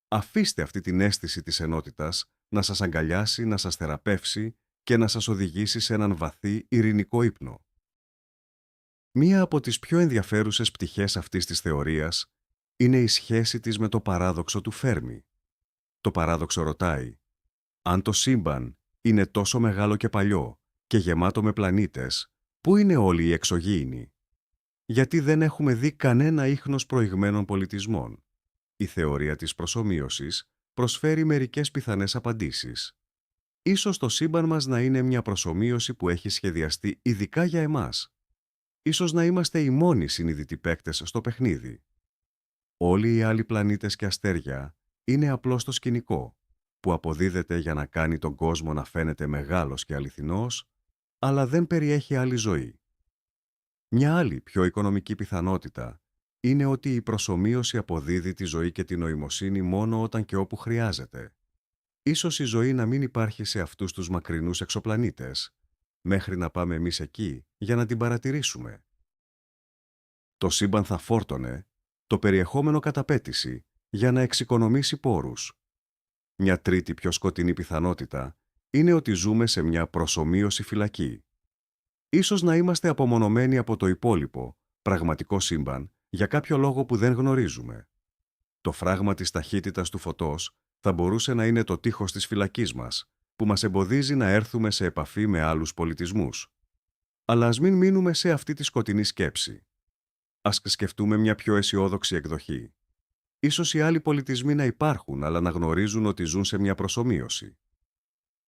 Αφήστε αυτή την αίσθηση της ενότητας να σας αγκαλιάσει, να σας θεραπεύσει και να σας οδηγήσει σε έναν βαθύ ειρηνικό ύπνο. Μία από τις πιο ενδιαφέρουσες πτυχές αυτής της θεωρίας είναι η σχέση της με το παράδοξο του Φέρμι. Το παράδοξο ρωτάει, αν το σύμπαν είναι τόσο μεγάλο και παλιό και γεμάτο με πλανήτες, πού είναι όλοι οι εξωγήινοι? Γιατί δεν έχουμε δει κανένα ίχνος προηγμένων πολιτισμών? Η θεωρία της προσομοίωσης προσφέρει μερικές πιθανές απαντήσεις. Ίσως το σύμπαν μας να είναι μια προσομοίωση που έχει σχεδιαστεί ειδικά για εμάς. Ίσως να είμαστε οι μόνοι συνειδητοί παίκτες στο παιχνίδι. Όλοι οι άλλοι πλανήτες και αστέρια είναι απλώς το σκηνικό που αποδίδεται για να κάνει τον κόσμο να φαίνεται μεγάλος και αληθινός, αλλά δεν περιέχει άλλη ζωή. Μια άλλη πιο οικονομική πιθανότητα είναι ότι η προσομοίωση αποδίδει τη ζωή και την νοημοσύνη μόνο όταν και όπου χρειάζεται. Ίσως η ζωή να μην υπάρχει σε αυτούς τους μακρινούς εξωπλανήτες, μέχρι να πάμε εμείς εκεί για να την παρατηρήσουμε. Το σύμπαν θα φόρτωνε το περιεχόμενο κατ' απέτηση για να εξοικονομήσει πόρους. Μια τρίτη πιο σκοτεινή πιθανότητα είναι ότι ζούμε σε μια προσομοίωση φυλακή. Ίσως να είμαστε απομονωμένοι από το υπόλοιπο, πραγματικό σύμπαν, για κάποιο λόγο που δεν γνωρίζουμε. Το φράγμα της ταχύτητας του φωτός θα μπορούσε να είναι το τείχος της φυλακής μας, που μας εμποδίζει να έρθουμε σε επαφή με άλλους πολιτισμούς. Αλλά ας μην μείνουμε σε αυτή τη σκοτεινή σκέψη. Ας σκεφτούμε μια πιο αισιόδοξη εκδοχή. Ίσως οι άλλοι πολιτισμοί να υπάρχουν, αλλά να γνωρίζουν ότι ζουν σε μια προσομοίωση.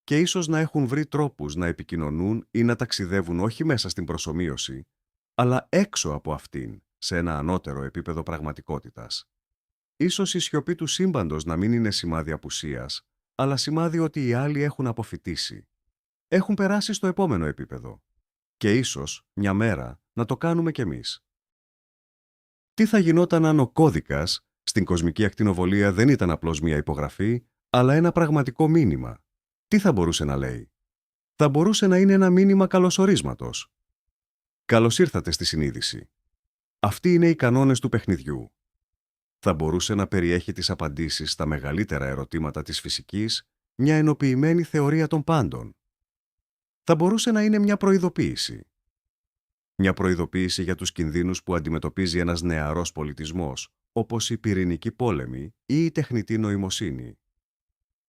Και ίσως να έχουν βρει τρόπους να επικοινωνούν ή να ταξιδεύουν όχι μέσα στην προσομοίωση, αλλά έξω από αυτήν, σε ένα ανώτερο επίπεδο πραγματικότητας. Ίσως η σιωπή του σύμπαντος να μην είναι σημάδι απουσίας, αλλά σημάδι ότι οι άλλοι έχουν αποφυτίσει. Έχουν περάσει στο επόμενο επίπεδο. Και ίσως, μια μέρα, να το κάνουμε κι εμείς. Τι θα γινόταν αν ο κώδικας στην κοσμική ακτινοβολία δεν ήταν απλώς μια υπογραφή, αλλά ένα πραγματικό μήνυμα? Τι θα μπορούσε να λέει? Θα μπορούσε να είναι ένα μήνυμα καλωσορίσματος. Καλώς ήρθατε στη συνείδηση. Αυτοί είναι οι κανόνες του παιχνιδιού. Θα μπορούσε να περιέχει τις απαντήσεις στα μεγαλύτερα ερωτήματα της φυσικής, μια ενοποιημένη θεωρία των πάντων. Θα μπορούσε να είναι μια προειδοποίηση. Μια προειδοποίηση για τους κινδύνους που αντιμετωπίζει ένας νεαρός πολιτισμός, όπως η πυρηνική πόλεμη ή η τεχνητή νοημοσύνη.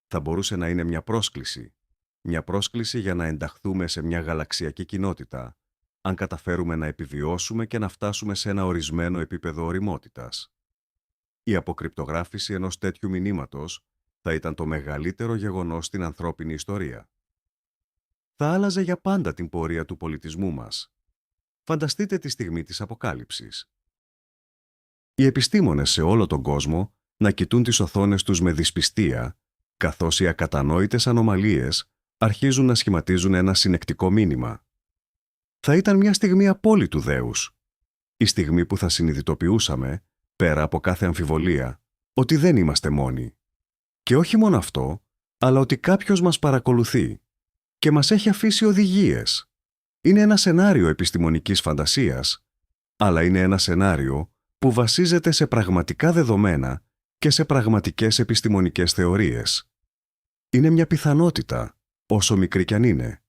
Θα μπορούσε να είναι μια πρόσκληση. Μια πρόσκληση για να ενταχθούμε σε μια γαλαξιακή κοινότητα, αν καταφέρουμε να επιβιώσουμε και να φτάσουμε σε ένα ορισμένο επίπεδο ωριμότητας. Η αποκρυπτογράφηση ενός τέτοιου μηνύματος θα ήταν το μεγαλύτερο γεγονός στην ανθρώπινη ιστορία. Θα άλλαζε για πάντα την πορεία του πολιτισμού μας. Φανταστείτε τη στιγμή της αποκάλυψης. Οι επιστήμονες σε όλο τον κόσμο να κοιτούν τις οθόνες τους με δυσπιστία, καθώς οι ακατανόητες ανομαλίες αρχίζουν να σχηματίζουν ένα συνεκτικό μήνυμα. Θα ήταν μια στιγμή απόλυτου δέους. Η στιγμή που θα συνειδητοποιούσαμε, πέρα από κάθε αμφιβολία, ότι δεν είμαστε μόνοι. Και όχι μόνο αυτό, αλλά ότι κάποιος μας παρακολουθεί και μας έχει αφήσει οδηγίες. Είναι ένα σενάριο επιστημονικής φαντασίας, αλλά είναι ένα σενάριο που βασίζεται σε πραγματικά δεδομένα και σε πραγματικές επιστημονικές θεωρίες. Είναι μια πιθανότητα, όσο μικρή κι αν είναι.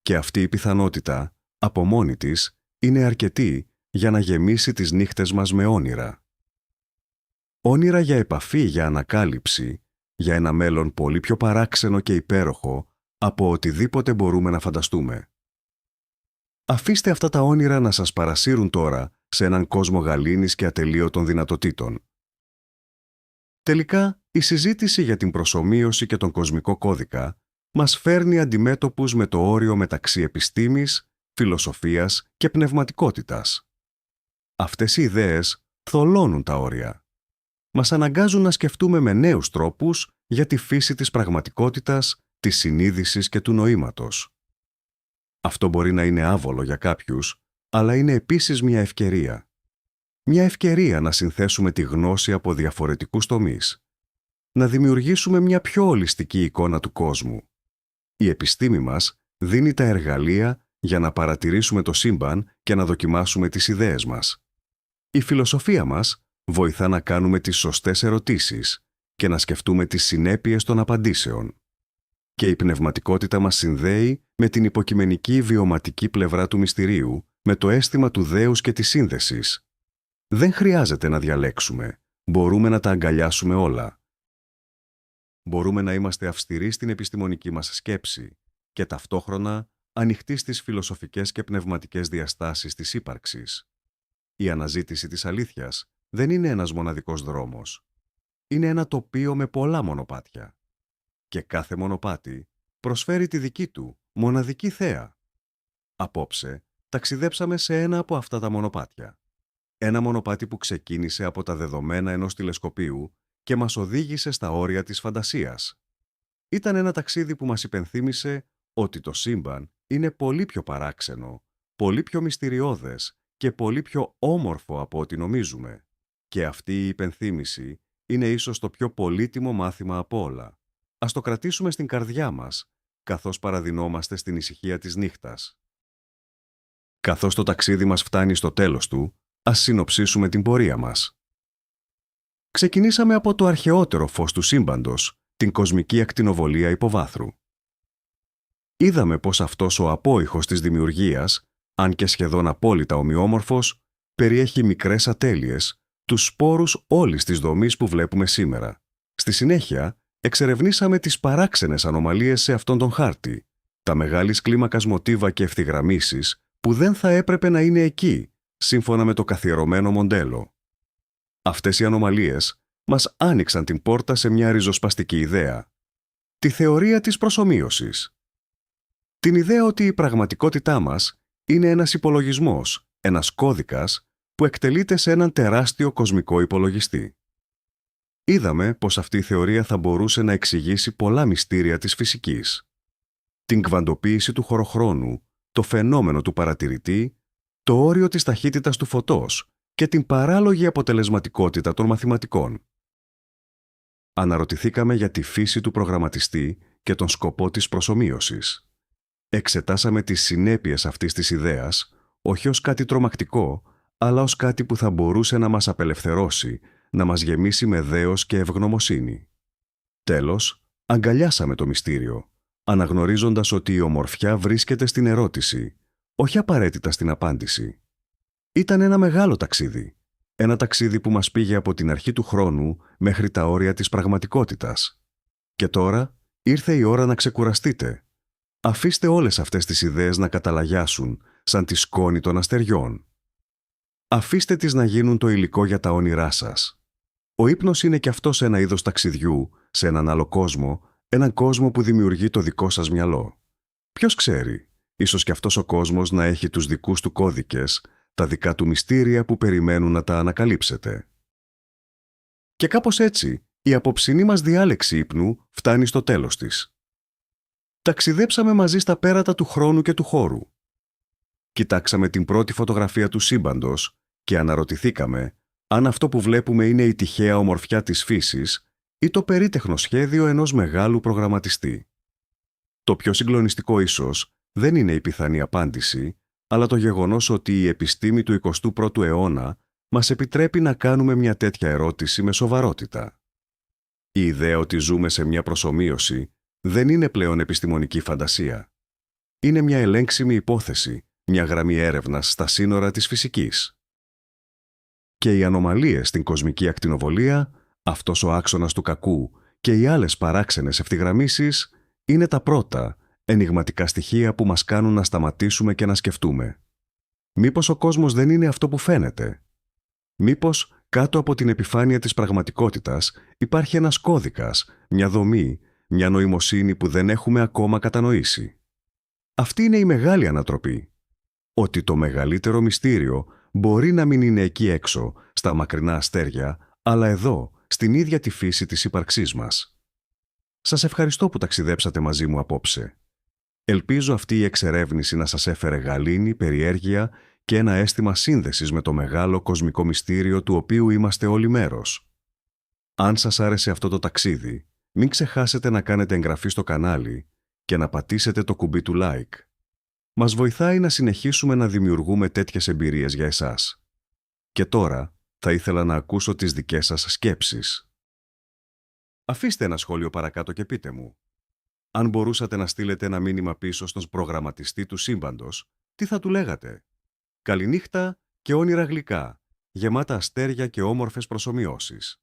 Και αυτή η πιθανότητα, από μόνη της, είναι αρκετή για να γεμίσει τις νύχτες μας με όνειρα. Όνειρα για επαφή, για ανακάλυψη, για ένα μέλλον πολύ πιο παράξενο και υπέροχο από οτιδήποτε μπορούμε να φανταστούμε. Αφήστε αυτά τα όνειρα να σας παρασύρουν τώρα σε έναν κόσμο γαλήνης και ατελείωτων δυνατοτήτων. Τελικά, η συζήτηση για την προσομοίωση και τον κοσμικό κώδικα μας φέρνει αντιμέτωπους με το όριο μεταξύ επιστήμης, φιλοσοφίας και πνευματικότητας. Αυτές οι ιδέες θολώνουν τα όρια. Μας αναγκάζουν να σκεφτούμε με νέους τρόπους για τη φύση της πραγματικότητας, της συνείδησης και του νοήματος. Αυτό μπορεί να είναι άβολο για κάποιους, αλλά είναι επίσης μια ευκαιρία. Μια ευκαιρία να συνθέσουμε τη γνώση από διαφορετικούς τομείς. Να δημιουργήσουμε μια πιο ολιστική εικόνα του κόσμου. Η επιστήμη μας δίνει τα εργαλεία για να παρατηρήσουμε το σύμπαν και να δοκιμάσουμε τις ιδέες μας. Η φιλοσοφία μας βοηθά να κάνουμε τις σωστές ερωτήσεις και να σκεφτούμε τις συνέπειες των απαντήσεων. Και η πνευματικότητα μας συνδέει με την υποκειμενική βιωματική πλευρά του μυστηρίου, με το αίσθημα του δέους και της σύνδεσης. Δεν χρειάζεται να διαλέξουμε. Μπορούμε να τα αγκαλιάσουμε όλα. Μπορούμε να είμαστε αυστηροί στην επιστημονική μας σκέψη και ταυτόχρονα ανοιχτοί στις φιλοσοφικές και πνευματικές διαστάσεις της ύπαρξης. Η αναζήτηση της αλήθειας δεν είναι ένας μοναδικός δρόμος. είναι ένα τοπίο με πολλά μονοπάτια. Και κάθε μονοπάτι προσφέρει τη δική του μοναδική θέα. Απόψε ταξιδέψαμε σε ένα από αυτά τα μονοπάτια. Ένα μονοπάτι που ξεκίνησε από τα δεδομένα ενός τηλεσκοπίου και μας οδήγησε στα όρια της φαντασίας. Ήταν ένα ταξίδι που μας υπενθύμησε ότι το σύμπαν είναι πολύ πιο παράξενο, πολύ πιο μυστηριώδες και πολύ πιο όμορφο από ό,τι νομίζουμε. Και αυτή η υπενθύμηση είναι ίσως το πιο πολύτιμο μάθημα από όλα. Ας το κρατήσουμε στην καρδιά μας, καθώς παραδεινόμαστε στην ησυχία της νύχτας. Καθώς το ταξίδι μας φτάνει στο τέλος του, ας συνοψίσουμε την πορεία μας. Ξεκινήσαμε από το αρχαιότερο φως του σύμπαντος, την κοσμική ακτινοβολία υποβάθρου. Είδαμε πως αυτός ο απόϊχος της δημιουργίας, αν και σχεδόν απόλυτα ομοιόμορφος, περιέχει μικρές ατέλειες, τους σπόρους όλης της δομής που βλέπουμε σήμερα. Στη συνέχεια, εξερευνήσαμε τις παράξενες ανομαλίες σε αυτόν τον χάρτη, τα μεγάλης κλίμακας μοτίβα και ευθυγραμμίσεις που δεν θα έπρεπε να είναι εκεί, σύμφωνα με το καθιερωμένο μοντέλο. Αυτές οι ανομαλίες μας άνοιξαν την πόρτα σε μια ριζοσπαστική ιδέα. Τη θεωρία της προσομοίωσης. Την ιδέα ότι η πραγματικότητά μας είναι ένας υπολογισμός, ένας κώδικας που εκτελείται σε έναν τεράστιο κοσμικό υπολογιστή. Είδαμε πως αυτή η θεωρία θα μπορούσε να εξηγήσει πολλά μυστήρια της φυσικής. Την κβαντοποίηση του χωροχρόνου, το φαινόμενο του παρατηρητή, το όριο της ταχύτητας του φωτός και την παράλογη αποτελεσματικότητα των μαθηματικών. Αναρωτηθήκαμε για τη φύση του προγραμματιστή και τον σκοπό της προσομοίωσης. Εξετάσαμε τις συνέπειες αυτής της ιδέας, όχι ως κάτι τρομακτικό, αλλά ως κάτι που θα μπορούσε να μας απελευθερώσει, να μας γεμίσει με δέος και ευγνωμοσύνη. Τέλος, αγκαλιάσαμε το μυστήριο, αναγνωρίζοντας ότι η ομορφιά βρίσκεται στην ερώτηση, όχι απαραίτητα στην απάντηση. Ήταν ένα μεγάλο ταξίδι. Ένα ταξίδι που μας πήγε από την αρχή του χρόνου μέχρι τα όρια της πραγματικότητας. Και τώρα ήρθε η ώρα να ξεκουραστείτε. Αφήστε όλες αυτές τις ιδέες να καταλαγιάσουν σαν τη σκόνη των αστεριών. Αφήστε τις να γίνουν το υλικό για τα όνειρά σας. Ο ύπνος είναι κι αυτός ένα είδος ταξιδιού σε έναν άλλο κόσμο, έναν κόσμο που δημιουργεί το δικό σας μυαλό. Ποιος ξέρει, ίσως κι αυτός ο κόσμος να έχει τους δικούς του κώδικες, τα δικά του μυστήρια που περιμένουν να τα ανακαλύψετε. Και κάπως έτσι, η απόψινή μας διάλεξη ύπνου φτάνει στο τέλος της. Ταξιδέψαμε μαζί στα πέρατα του χρόνου και του χώρου. Κοιτάξαμε την πρώτη φωτογραφία του σύμπαντος και αναρωτηθήκαμε αν αυτό που βλέπουμε είναι η τυχαία ομορφιά της φύσης ή το περίτεχνο σχέδιο ενός μεγάλου προγραμματιστή. Το πιο συγκλονιστικό ίσως δεν είναι η πιθανή απάντηση, αλλά το γεγονός ότι η επιστήμη του 21ου αιώνα μας επιτρέπει να κάνουμε μια τέτοια ερώτηση με σοβαρότητα. Η ιδέα ότι ζούμε σε μια προσομοίωση δεν είναι πλέον επιστημονική φαντασία. Είναι μια ελέγξιμη υπόθεση, μια γραμμή έρευνας στα σύνορα της φυσικής. Και οι ανομαλίες στην κοσμική ακτινοβολία, αυτός ο άξονας του κακού και οι άλλες παράξενες ευθυγραμμίσεις είναι τα πρώτα, ενιγματικά στοιχεία που μας κάνουν να σταματήσουμε και να σκεφτούμε. Μήπως ο κόσμος δεν είναι αυτό που φαίνεται? Μήπως κάτω από την επιφάνεια της πραγματικότητας υπάρχει ένας κώδικας, μια δομή, μια νοημοσύνη που δεν έχουμε ακόμα κατανοήσει? Αυτή είναι η μεγάλη ανατροπή. Ότι το μεγαλύτερο μυστήριο μπορεί να μην είναι εκεί έξω, στα μακρινά αστέρια, αλλά εδώ, στην ίδια τη φύση της ύπαρξής μας. Σας ευχαριστώ που ταξιδέψατε μαζί μου απόψε. Ελπίζω αυτή η εξερεύνηση να σας έφερε γαλήνη, περιέργεια και ένα αίσθημα σύνδεσης με το μεγάλο κοσμικό μυστήριο του οποίου είμαστε όλοι μέρος. Αν σας άρεσε αυτό το ταξίδι, μην ξεχάσετε να κάνετε εγγραφή στο κανάλι και να πατήσετε το κουμπί του like. Μας βοηθάει να συνεχίσουμε να δημιουργούμε τέτοιες εμπειρίες για εσάς. Και τώρα θα ήθελα να ακούσω τις δικές σας σκέψεις. Αφήστε ένα σχόλιο παρακάτω και πείτε μου. Αν μπορούσατε να στείλετε ένα μήνυμα πίσω στον προγραμματιστή του σύμπαντος, τι θα του λέγατε? Καληνύχτα και όνειρα γλυκά, γεμάτα αστέρια και όμορφες προσομοιώσεις.